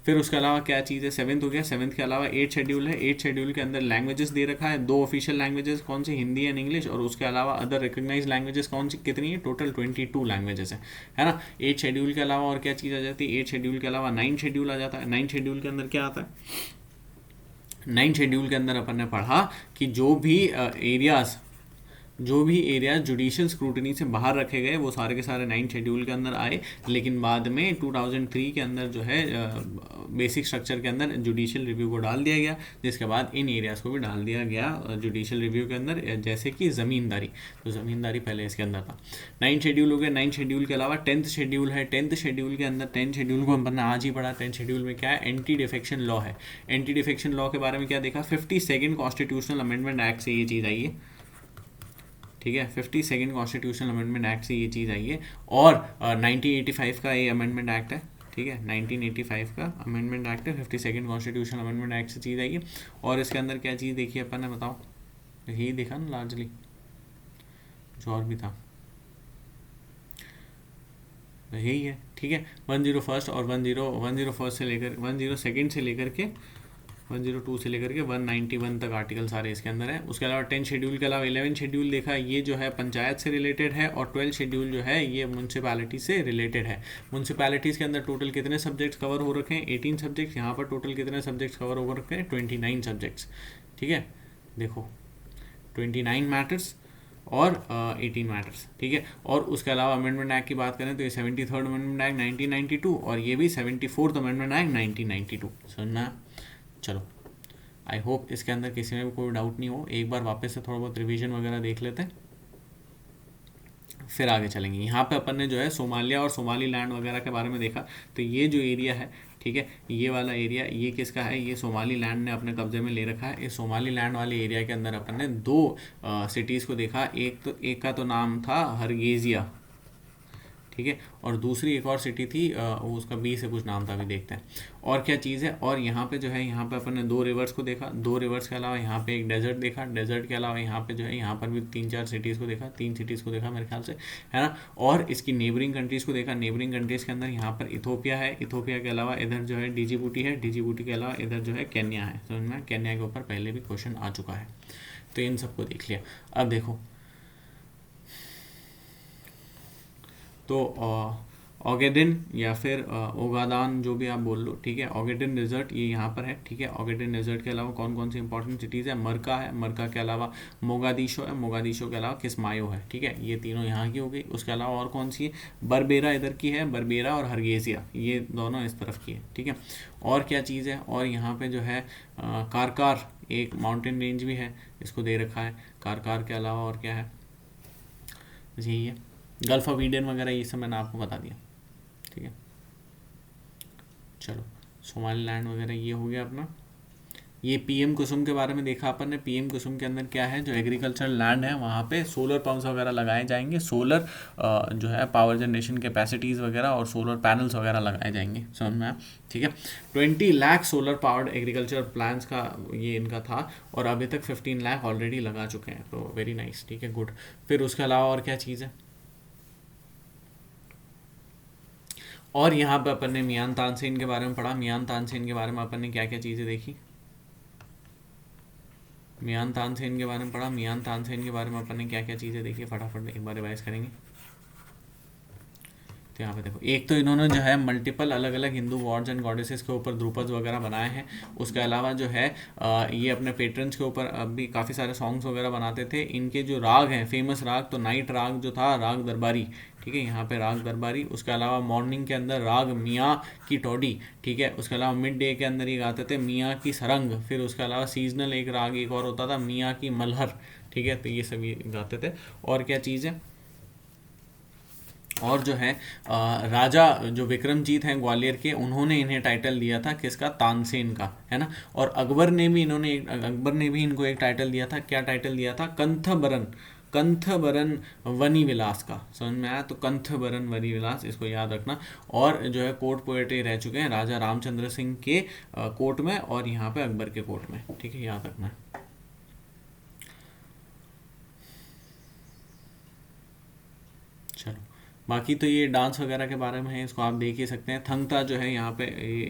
फिर उसके अलावा क्या चीज़ है? 7th हो गया। 7th के अलावा 8th शेड्यूल है। 8th शेड्यूल के अंदर लैंग्वेजेस दे रखा है, 2 ऑफिशियल लैंग्वेजेस, कौन सी? Hindi and English. और उसके अलावा अदर रिकग्नाइज लैंग्वेजेस कौन सी, कितनी है? टोटल 22 लैंग्वेजेस है ना। 8th शेड्यूल के अलावा और क्या चीज़ आ जाती है? 8th शेड्यूल के अलावा 9th शेड्यूल आ जाता है। 9th शेड्यूल के अंदर क्या आता है? 9th शेड्यूल के अंदर अपन ने पढ़ा कि जो भी एरिया जुडिशियल स्क्रूटनी से बाहर रखे गए वो सारे के सारे 9th शेड्यूल के अंदर आए, लेकिन बाद में 2003 के अंदर जो है बेसिक स्ट्रक्चर के अंदर जुडिशियल रिव्यू को डाल दिया गया, जिसके बाद इन एरियाज़ को भी डाल दिया गया जुडिशियल रिव्यू के अंदर, जैसे कि ज़मींदारी। तो ज़मींदारी पहले इसके अंदर था। 9th शेड्यूल हो गया। 9th शेड्यूल के अलावा 10th शेड्यूल है। 10th शेड्यूल के अंदर, 10th शेड्यूल को हमने आज ही पढ़ा। 10th शेड्यूल में क्या है? एंटी डिफेक्शन लॉ है। एंटी डिफेक्शन लॉ के बारे में क्या देखा? 52nd कॉन्स्टिट्यूशनल अमेंडमेंट एक्ट से ये चीज़ आई है। ठीक है, 52nd कॉन्स्टिट्यूशनल अमेंडमेंट एक्ट से ये चीज़ आई है। और 1985 का ये अमेंडमेंट एक्ट है। ठीक है, 1985 का अमेंडमेंट एक्ट है, 52nd कॉन्स्टिट्यूशनल अमेंडमेंट एक्ट से चीज़ आई है। और इसके अंदर क्या चीज़ देखी अपन ने, बताओ? यही देखा ना लार्जली, कुछ और भी था, यही है। ठीक है, 101st और 101st से लेकर 102 से लेकर के 102 से लेकर के 191 तक आर्टिकल सारे इसके अंदर है। उसके अलावा 10 शेड्यूल के अलावा 11 शेड्यूल देखा, ये जो है पंचायत से रिलेटेड है। और 12 शेड्यूल जो है ये म्यूनसिपैलिटी से रिलेटेड है। म्यूनसिपैलिटीज़ के अंदर टोटल कितने सब्जेक्ट्स कवर हो रखे हैं? 18 सब्जेक्ट्स। यहाँ पर टोटल कितने सब्जेक्ट्स कवर हो रखे हैं? 29 सब्जेक्ट्स। ठीक है, देखो 29 मैटर्स और 18 मैटर्स। ठीक है, और उसके अलावा अमेंडमेंट एक्ट की बात करें तो ये 73rd अमेंडमेंट एक्ट 1992 और ये भी 74th अमेंडमेंट एक्ट 1992। समझना? चलो, आई होप इसके अंदर किसी में भी कोई डाउट नहीं हो। एक बार वापस से थोड़ा बहुत रिवीजन वगैरह देख लेते हैं, फिर आगे चलेंगे। यहाँ पे अपन ने जो है सोमालिया और सोमाली लैंड वगैरह के बारे में देखा। तो ये जो एरिया है, ठीक है, ये वाला एरिया ये किसका है? ये सोमाली लैंड ने अपने कब्जे में ले रखा है। इस सोमाली लैंड वाले एरिया के अंदर अपन ने 2 सिटीज़ को देखा। एक का तो नाम था हरगेजिया, ठीक है, और दूसरी एक और सिटी थी, उसका बी से कुछ नाम था, अभी देखते हैं। और क्या चीज़ है? और यहाँ पे जो है, यहाँ पे अपन ने 2 रिवर्स को देखा। 2 रिवर्स के अलावा यहाँ पे एक डेजर्ट देखा। डेजर्ट के अलावा यहाँ पे जो है, यहाँ पर भी 3-4 सिटीज़ को देखा, 3 सिटीज़ को देखा मेरे ख्याल से, है ना। और इसकी नेबरिंग कंट्रीज़ को देखा। नेबरिंग कंट्रीज़ के अंदर यहाँ पर इथोपिया है। इथोपिया के अलावा इधर जो है डिजिबूटी है। डिजिबूटी के अलावा इधर जो है केन्या है। समझ में? केन्या के ऊपर पहले भी क्वेश्चन आ चुका है, तो इन सबको देख लिया। अब देखो, तो ओगेडिन या फिर ओगादान, जो भी आप बोल लो, ठीक है। ओगेडिन डेजर्ट ये यहाँ पर है, ठीक है। ओगेडिन डेजर्ट के अलावा कौन कौन सी इंपॉर्टेंट सिटीज़ है? मरका है, मरका के अलावा मोगादिशो है, मोगादिशो के अलावा किस्मायो है, ठीक है। ये तीनों यहाँ की हो गई। उसके अलावा और कौन सी है? बरबेरा इधर की है, बरबेरा और हरगेजिया, ये दोनों इस तरफ की है, ठीक है। और क्या चीज़ है? और यहाँ पे जो है कारकार एक माउंटेन रेंज भी है, इसको दे रखा है। कारकार के अलावा और क्या है? यही है। गल्फ ऑफ ईडन वगैरह ये सब मैंने आपको बता दिया, ठीक है। चलो, सोमालीलैंड वगैरह ये हो गया अपना। ये पीएम कुसुम के बारे में देखा अपन ने। पीएम कुसुम के अंदर क्या है? जो एग्रीकल्चरल लैंड है वहाँ पे सोलर पंप्स वगैरह लगाए जाएंगे, सोलर जो है पावर जनरेशन कैपेसिटीज़ वगैरह और सोलर पैनल्स वगैरह लगाए जाएंगे, समझ में आया, ठीक है। 20 lakh solar powered agriculture plans का ये इनका था, और अभी तक 15 लाख ऑलरेडी लगा चुके हैं, तो वेरी नाइस, ठीक है, गुड। फिर उसके अलावा और क्या चीज़ है? और यहाँ पे अपन ने मियान तानसेन के बारे में पढ़ा। मियान तानसेन के बारे में अपन ने क्या क्या चीज़ें देखी? मियान तानसेन के बारे में पढ़ा। मियान तानसेन के बारे में अपन ने क्या क्या चीज़ें देखी? फटाफट एक बार रिवाइज करेंगे। तो यहाँ पे देखो, एक तो इन्होंने जो है मल्टीपल अलग अलग हिंदू गॉड्स एंड गॉडेसेस के ऊपर ध्रुपद वगैरह बनाए हैं। उसके अलावा जो है ये अपने पेट्रन्स के ऊपर भी काफ़ी सारे सॉन्ग्स वगैरह बनाते थे। इनके जो राग हैं, फेमस राग, तो नाइट राग जो था, राग दरबारी, ठीक है, यहाँ पे राग दरबारी। उसके अलावा मॉर्निंग के अंदर राग मियाँ की टोडी, ठीक है। उसके अलावा मिड डे के अंदर ये गाते थे मियाँ की सरंग। फिर उसके अलावा सीजनल एक राग एक और होता था, मियाँ की मल्हर, ठीक है। तो ये सब ये गाते थे। और क्या चीज़ है? और जो है राजा जो विक्रमजीत हैं ग्वालियर के, उन्होंने इन्हें टाइटल दिया था किसका? तानसेन का, है ना। और अकबर ने भी इनको एक टाइटल दिया था। क्या टाइटल दिया था? कंथबरन, कंथबरन वनी विलास का, समझ में आया? तो कंथबरन वनी विलास, इसको याद रखना। और जो है कोर्ट पोएट्री रह चुके हैं राजा रामचंद्र सिंह के कोर्ट में, और यहाँ पे अकबर के कोर्ट में, ठीक है, याद रखना है। चलो, बाकी तो ये डांस वगैरह के बारे में है, इसको आप देख ही सकते हैं। थंगता जो है यहाँ पे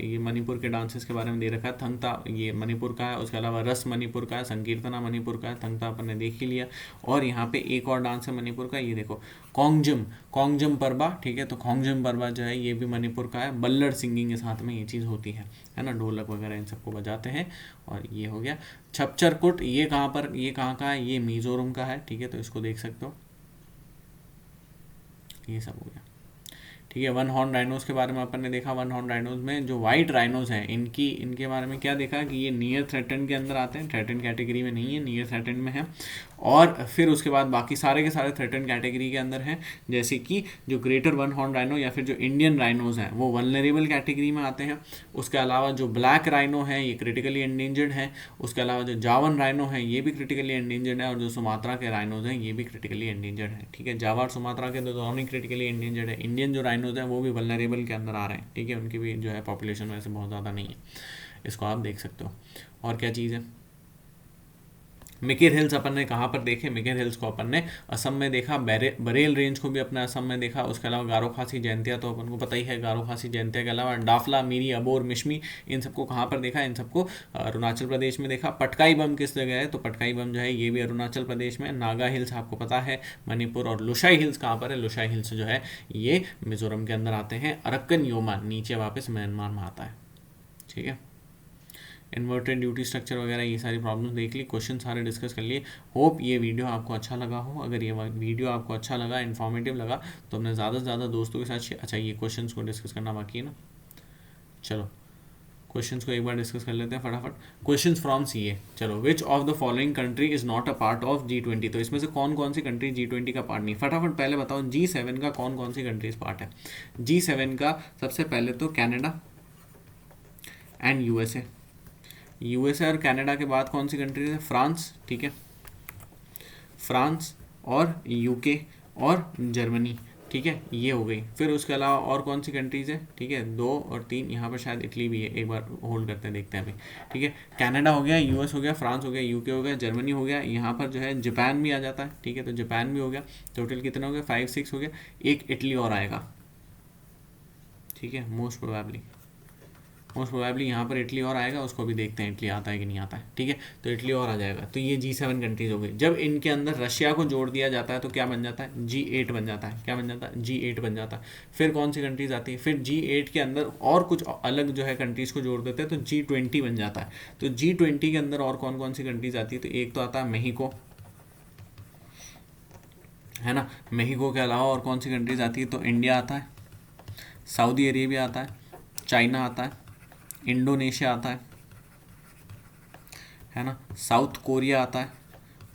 ये मणिपुर के डांसेस के बारे में दे रखा है। थंगता ये मणिपुर का है। उसके अलावा रस मणिपुर का है, संकीर्तना मणिपुर का है, थंगता अपन ने देख ही लिया। और यहाँ पे एक और डांस है मणिपुर का, ये देखो, कोंगजिम, कोंगजिम परबा, ठीक है। तो कोंगजिम परबा जो है ये भी मणिपुर का है। बल्लड़ सिंगिंग के साथ में ये चीज़ होती है ना, ढोलक वगैरह इन सबको बजाते हैं। और ये हो गया छपचरकुट, ये कहाँ पर, ये कहाँ का है? ये मिजोरम का है, ठीक है। तो इसको देख सकते हो, ये सब हो गया, ठीक है। वन हॉर्न राइनोज के बारे में अपन ने देखा। वन हॉर्न राइनोज में जो वाइट राइनोज हैं, इनके बारे में क्या देखा कि ये नियर थ्रेटन के अंदर आते हैं, थ्रेटन कैटेगरी में नहीं है, नियर थ्रेटन में है। और फिर उसके बाद बाकी सारे के सारे थ्रेटन कैटेगरी के अंदर हैं, जैसे कि जो ग्रेटर वन हॉर्न राइनो या फिर जो इंडियन राइनोज हैं वो वल्नरेबल कैटेगरी में आते हैं। उसके अलावा जो ब्लैक राइनो है ये क्रिटिकली एंडेंजर्ड है। उसके अलावा जो जावन राइनो है ये भी क्रिटिकली एंडेंजर्ड है। और जो सुमात्रा के राइनोज हैं ये भी क्रिटिकली एंडेंजर्ड है, ठीक है। जावा और सुमात्रा के दोनों ही क्रिटिकली एंडेंजर्ड है। इंडियन जो राइनोज हैं वो भी वल्नरेबल के अंदर आ रहे हैं, ठीक है। उनकी भी जो है पॉपुलेशन वैसे बहुत ज़्यादा नहीं है, इसको आप देख सकते हो। और क्या चीज़ है? मिकिर हिल्स अपन ने कहाँ पर देखे? मिकिर हिल्स को अपन ने असम में देखा। बरेल रेंज को भी अपने असम में देखा। उसके अलावा गारो खासी जयंतिया तो अपन को पता ही है। गारो खासी जयंतिया के अलावा डाफला, मीरी, अबोर, मिशमी, इन सबको कहाँ पर देखा? इन सबको अरुणाचल प्रदेश में देखा। पटकाई बम किस जगह है? तो पटकाई बम जो है ये भी अरुणाचल प्रदेश में। नागा हिल्स आपको पता है मणिपुर। और लुशाई हिल्स कहाँ पर है? लुशाई हिल्स जो है ये मिजोरम के अंदर आते हैं। अरक्कन योमा नीचे वापस म्यांमार में आता है, ठीक है। इन्वर्टेड ड्यूटी स्ट्रक्चर वगैरह ये सारी प्रॉब्लम्स देख ली, क्वेश्चन सारे डिस्कस कर लिए। होप ये वीडियो आपको अच्छा लगा हो। अगर ये वीडियो आपको अच्छा लगा, इन्फॉर्मेटिव लगा, तो अपने ज़्यादा से ज़्यादा दोस्तों के साथ अच्छा, ये क्वेश्चंस को डिस्कस करना बाकी है ना। चलो क्वेश्चंस को एक बार डिस्कस कर लेते हैं फटाफट। Questions from CA. चलो, which of the following country is not a part of G20? तो इसमें से कौन कौन सी कंट्री G20 का पार्ट नहीं? फटाफट पहले बताओ G7 का कौन कौन सी कंट्रीज पार्ट है? G7 का सबसे पहले तो कनाडा एंड यूएसए और कनाडा के बाद कौन सी कंट्रीज है? फ्रांस, ठीक है, फ्रांस और यूके और जर्मनी, ठीक है, ये हो गई। फिर उसके अलावा और कौन सी कंट्रीज़ है? ठीक है, 2 और 3, यहाँ पर शायद इटली भी है, एक बार होल्ड करते हैं, देखते हैं अभी, ठीक है। कनाडा हो गया, यूएस हो गया, फ्रांस हो गया, यूके हो गया, जर्मनी हो गया, यहाँ पर जो है जापान भी आ जाता है, ठीक है। तो जापान भी हो गया। टोटल कितना हो गया? 5 6 हो गया। एक इटली और आएगा, ठीक है, मोस्ट प्रोबेबली, मोस्ट प्रोबेबली यहाँ पर इटली और आएगा, उसको भी देखते हैं इटली आता है कि नहीं आता है, ठीक है। तो इटली और आ जाएगा। तो ये G7 कंट्रीज हो गई। जब इनके अंदर रशिया को जोड़ दिया जाता है तो क्या बन जाता है, G8 बन जाता है। क्या बन जाता है, G8 बन जाता है। फिर कौन सी कंट्रीज आती है, फिर G8 के अंदर और कुछ अलग जो है कंट्रीज को जोड़ देते हैं तो G20 बन जाता है। तो G20 के अंदर और कौन कौन सी कंट्रीज आती है, तो एक तो आता है मेहिको, है ना। मेहिको के अलावा और कौन सी कंट्रीज आती है, तो इंडिया आता है, सऊदी अरेबिया आता है, चाइना आता है, इंडोनेशिया आता है ना, साउथ कोरिया आता है,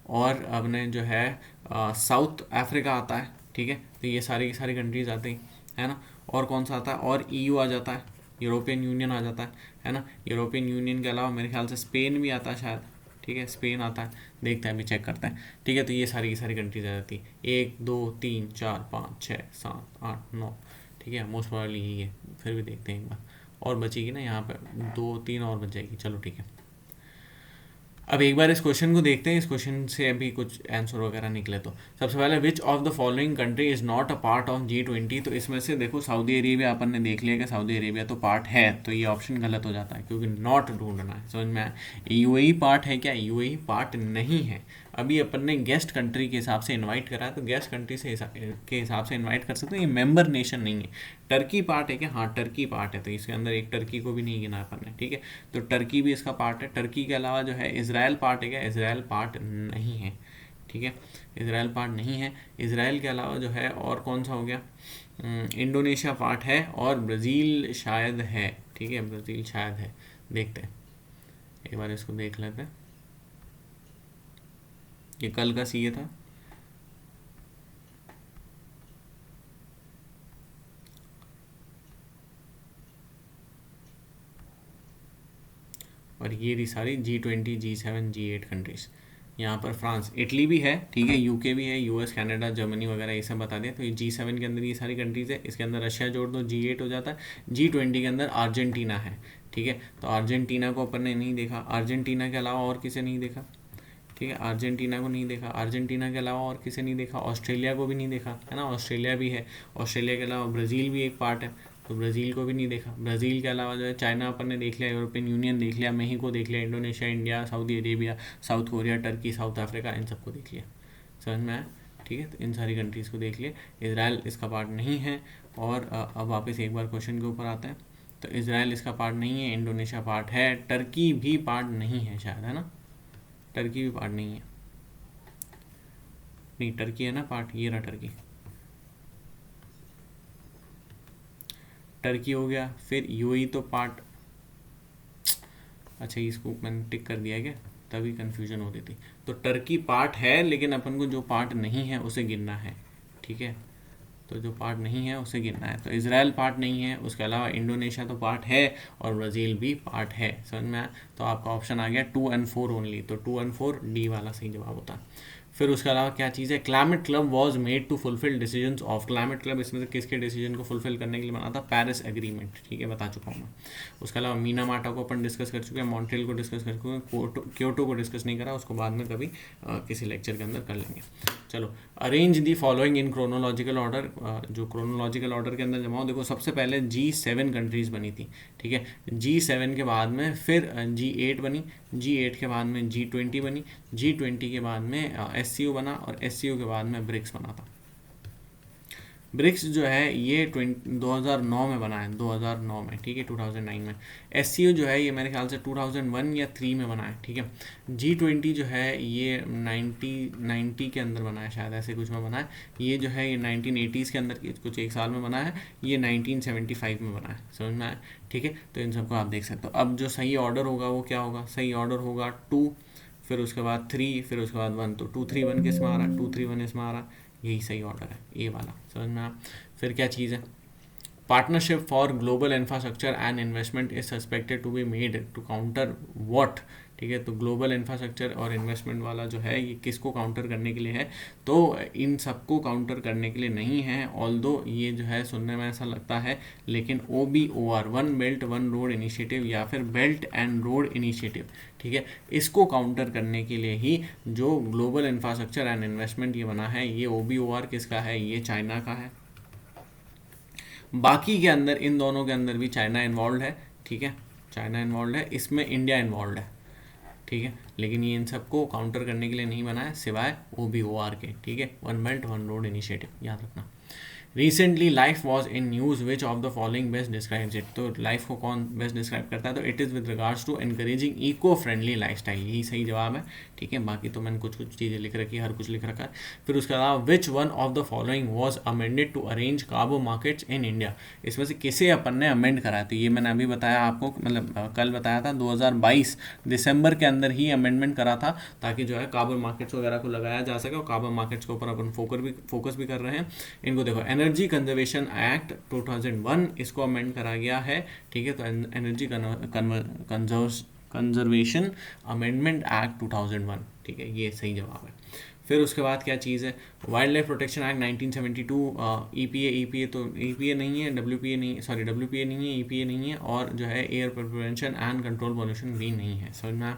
और अपने जो है साउथ अफ्रीका आता है, ठीक है। तो ये सारी की सारी कंट्रीज आती है ना। और कौन सा आता है, और EU आ जाता है, यूरोपियन यूनियन आ जाता है ना। यूरोपियन यूनियन के अलावा मेरे ख्याल से स्पेन भी आता है शायद, ठीक है, स्पेन आता है, देखते हैं अभी चेक करते हैं, ठीक है। तो ये सारी की सारी कंट्रीज आ जाती है, 1 2 3 4 5 6 7 8 9, ठीक है। मोस्ट प्रोबेबली यही है, फिर भी देखते हैं एक बार। और बचेगी ना यहाँ पर 2 3 और बच जाएगी, चलो ठीक है। अब एक बार इस क्वेश्चन को देखते हैं, इस क्वेश्चन से अभी कुछ आंसर वगैरह निकले तो। सबसे पहले विच of the following country is not a part of G20। तो इसमें से देखो सऊदी अरेबिया अपन ने देख लिया कि सऊदी अरेबिया तो पार्ट है, तो ये ऑप्शन गलत हो जाता है क्योंकि नॉट ढूंढना है, समझ में आया। UAE पार्ट है क्या, UAE पार्ट नहीं है। अभी अपन ने गेस्ट कंट्री के हिसाब से इनवाइट करा है, तो गेस्ट कंट्री से के हिसाब से इनवाइट कर सकते हैं, ये मेंबर नेशन नहीं है। टर्की पार्ट है क्या, हाँ टर्की पार्ट है, तो इसके अंदर एक टर्की को भी नहीं गिना अपन ने, ठीक है। तो टर्की भी इसका पार्ट है। टर्की के अलावा जो है इजराइल पार्ट है क्या, इजराइल पार्ट नहीं है, ठीक है, इजराइल पार्ट नहीं है। इजराइल के अलावा जो है और कौन सा हो गया, इंडोनेशिया पार्ट है, और ब्राज़ील शायद है, ठीक है, ब्राज़ील शायद है, देखते हैं एक बार इसको देख लेते हैं। ये कल का सीए था, और ये रही सारी G20 G7 G8 कंट्रीज। यहाँ पर फ्रांस, इटली भी है, ठीक है, UK भी है, US कनाडा जर्मनी वगैरह ये सब बता दें। तो ये G7 के अंदर ये सारी कंट्रीज़ है, इसके अंदर रशिया जोड़ दो G8 हो जाता है। G20 के अंदर अर्जेंटीना है, ठीक है। तो अर्जेंटीना को अपन ने नहीं देखा, अर्जेंटीना के अलावा और किसे नहीं देखा, ठीक है, अर्जेंटीना को नहीं देखा, अर्जेंटीना के अलावा और किसे नहीं देखा, ऑस्ट्रेलिया को भी नहीं देखा, है ना, ऑस्ट्रेलिया भी है। ऑस्ट्रेलिया के अलावा ब्राज़ील भी एक पार्ट है, तो ब्राज़ील को भी नहीं देखा। ब्राज़ील के अलावा जो है चाइना अपन ने देख लिया, यूरोपियन यूनियन देख लिया, मेहिको देख लिया, Indonesia, India, Saudi Arabia, South Korea, Turkey, South Africa, इन सबको देख लिया, समझ में आया, ठीक है। तो इन सारी कंट्रीज़ को देख लिए। इजराइल इसका पार्ट नहीं है। और अब वापस एक बार क्वेश्चन के ऊपर आते हैं। तो इजराइल इसका पार्ट नहीं है, इंडोनेशिया पार्ट है, टर्की भी पार्ट नहीं है शायद, है ना, टर्की भी पार्ट नहीं है, नहीं टर्की है ना पार्ट, ये रहा टर्की, टर्की हो गया। फिर UAE तो पार्ट, अच्छा इसको मैंने टिक कर दिया क्या, तभी कंफ्यूजन होती थी। तो टर्की पार्ट है, लेकिन अपन को जो पार्ट नहीं है उसे गिनना है, ठीक है। तो जो पार्ट नहीं है उसे गिनना है। तो इजराइल पार्ट नहीं है, उसके अलावा इंडोनेशिया तो पार्ट है, और ब्राज़ील भी पार्ट है, समझ में आया। तो आपका ऑप्शन आ गया 2 और 4 ओनली, तो 2 और 4 डी वाला सही जवाब होता है। फिर उसके अलावा क्या चीज़ है, climate club was made to fulfil decisions of, climate club इसमें से किसके डिसीजन को फुलफिल करने के लिए बना था, पेरिस एग्रीमेंट, ठीक है, बता चुका हूँ मैं। उसके अलावा मीना माटा को अपन डिस्कस कर चुके हैं, मॉन्ट्रियल को डिस्कस कर चुके हैं, क्योटो को डिस्कस नहीं करा, उसको बाद में कभी किसी लेक्चर के अंदर कर लेंगे। चलो, arrange the following in chronological order, जो क्रोनोलॉजिकल ऑर्डर के अंदर जमाओ। देखो सबसे पहले G7 कंट्रीज़ बनी थी, ठीक है, G7 के बाद में फिर G8 बनी, G8 के बाद में G20 बनी, G20 के बाद में SCO बना, और SCO के बाद में ब्रिक्स बना था। ब्रिक्स जो है ये 2009 में बना है, 2009 में, ठीक है, 2009 में। SCO जो है ये मेरे ख्याल से 2001 या 3 में बना है, ठीक है। G20 जो है ये 90 के अंदर बना है शायद, ऐसे कुछ में बना है। ये जो है ये 1980s के अंदर कुछ एक साल में बना है, ये 1975 में बना है, समझ में आया, ठीक है। तो इन सबको आप देख सकते हो। अब जो सही ऑर्डर होगा वो क्या होगा, सही ऑर्डर होगा 2, फिर उसके बाद 3, फिर उसके बाद 1। तो 2 3 1 किस में आ रहा है, 2 3 1 इसमें आ रहा है, यही सही ऑर्डर है, ए वाला, समझ में आया। फिर क्या चीज़ है, partnership for global infrastructure and investment is suspected to be made to counter what, ठीक है। तो ग्लोबल इंफ्रास्ट्रक्चर और इन्वेस्टमेंट वाला जो है ये किसको काउंटर करने के लिए है, तो इन सबको काउंटर करने के लिए नहीं है। ऑल्दो ये जो है सुनने में ऐसा लगता है, लेकिन OBOR, one belt one road initiative, या फिर बेल्ट एंड रोड इनिशिएटिव, ठीक है, इसको काउंटर करने के लिए ही जो ग्लोबल इंफ्रास्ट्रक्चर एंड इन्वेस्टमेंट ये बना है। ये OBOR किसका है, ये चाइना का है। बाकी के अंदर इन दोनों के अंदर भी चाइना इन्वॉल्व है, ठीक है, चाइना इन्वॉल्व है, इसमें इंडिया इन्वॉल्व है, ठीक है। लेकिन ये इन सबको काउंटर करने के लिए नहीं बना है, सिवाय OBOR के, ठीक है, one belt one road initiative, याद रखना। Recently life was in news which of the following best describes it, तो लाइफ को कौन बेस्ट डिस्क्राइब करता है, तो it is with regards to encouraging eco friendly lifestyle, यही सही जवाब है, ठीक है। बाकी तो मैंने कुछ कुछ चीज़ें लिख रखी है, हर कुछ लिख रखा है। फिर उसके अलावा which one of the following was amended to arrange carbo markets in India, इसमें से किसे अपन ने अमेंड करा, तो ये मैंने अभी बताया आपको, मतलब कल बताया था, 2022 दिसंबर के अंदर ही अमेंडमेंट करा था, ताकि जो है कार्बन मार्केट्स वगैरह को लगाया जा सके, और कार्बन मार्केट्स के ऊपर अपन फोकस भी कर रहे हैं। इनको देखो, एनर्जी कंजर्वेशन एक्ट 2001, इसको अमेंड करा गया है, ठीक है। तो एनर्जी कंजर्वेशन अमेंडमेंट एक्ट 2001, ठीक है, ये सही जवाब है। फिर उसके बाद क्या चीज़ है, wild life protection act 1972, EPA तो EPA नहीं है, WPA नहीं, सॉरी WPA नहीं है, EPA नहीं है, और जो है air prevention and control pollution भी नहीं है, समझ में।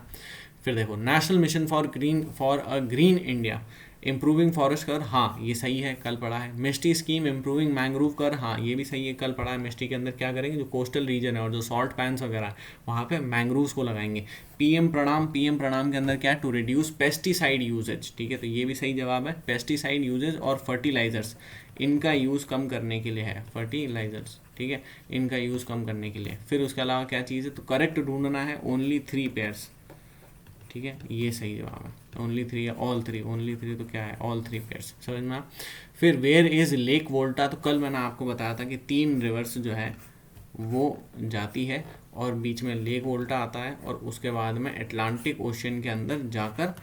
फिर देखो, national mission for a green India, improving forest कर, हाँ ये सही है, कल पढ़ा है। मिस्टी स्कीम इम्प्रूविंग मैंग्रोव कर, हाँ ये भी सही है, कल पढ़ा है। मिस्टी के अंदर क्या करेंगे, जो कोस्टल रीजन है और जो सॉल्ट पैन्स वगैरह है वहाँ पे मैंग्रोव्स को लगाएंगे। पीएम प्रणाम के अंदर क्या है, टू रिड्यूस पेस्टिसाइड यूजेज, ठीक है, तो ये भी सही जवाब है। पेस्टिसाइड यूजेज और फर्टिलाइजर्स, इनका यूज़ कम करने के लिए है, फर्टिलाइजर्स, ठीक है, इनका यूज़ कम करने के लिए। फिर उसके अलावा क्या चीज़ है, तो करेक्ट ढूंढना है, ओनली 3 पेयर्स, ठीक है, ये सही जवाब है। ओनली 3 या ऑल 3, ओनली 3 तो क्या है, ऑल 3 पेयर्स, समझ में। फिर वेयर इज़ लेक वोल्टा, तो कल मैंने आपको बताया था कि 3 रिवर्स जो है वो जाती है, और बीच में लेक वोल्टा आता है, और उसके बाद में अटलांटिक ओशन के अंदर जाकर,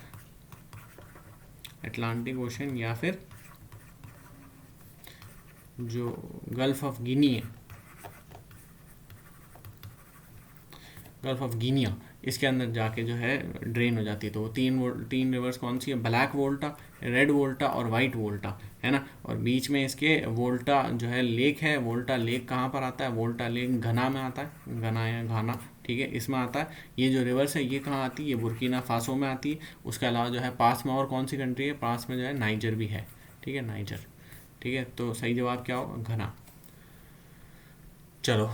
अटलांटिक ओशन या फिर जो गल्फ ऑफ गिनी है, गल्फ ऑफ गिनिया, इसके अंदर जाके जो है ड्रेन हो जाती है। तो वो तीन रिवर्स कौन सी है, ब्लैक वोल्टा, रेड वोल्टा और वाइट वोल्टा, है ना। और बीच में इसके वोल्टा जो है लेक है, वोल्टा लेक कहाँ पर आता है, वोल्टा लेक घना में आता है, घना या घाना, ठीक है, इसमें आता है। ये जो रिवर्स है ये कहाँ आती है, ये बुर्किना फासो में आती है। उसके अलावा जो है पास में और कौन सी कंट्री है, पास में जो है नाइजर भी है, ठीक है, नाइजर, ठीक है। तो सही जवाब क्या होगा, घना। चलो,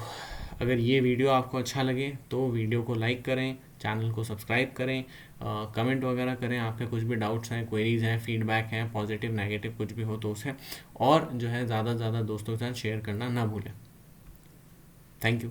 अगर ये वीडियो आपको अच्छा लगे तो वीडियो को लाइक करें, चैनल को सब्सक्राइब करें, कमेंट वगैरह करें, आपके कुछ भी डाउट्स हैं, क्वेरीज़ हैं, फीडबैक हैं, पॉजिटिव नेगेटिव कुछ भी हो तो उसे, और जो है ज़्यादा से ज़्यादा दोस्तों के साथ शेयर करना ना भूलें। Thank you.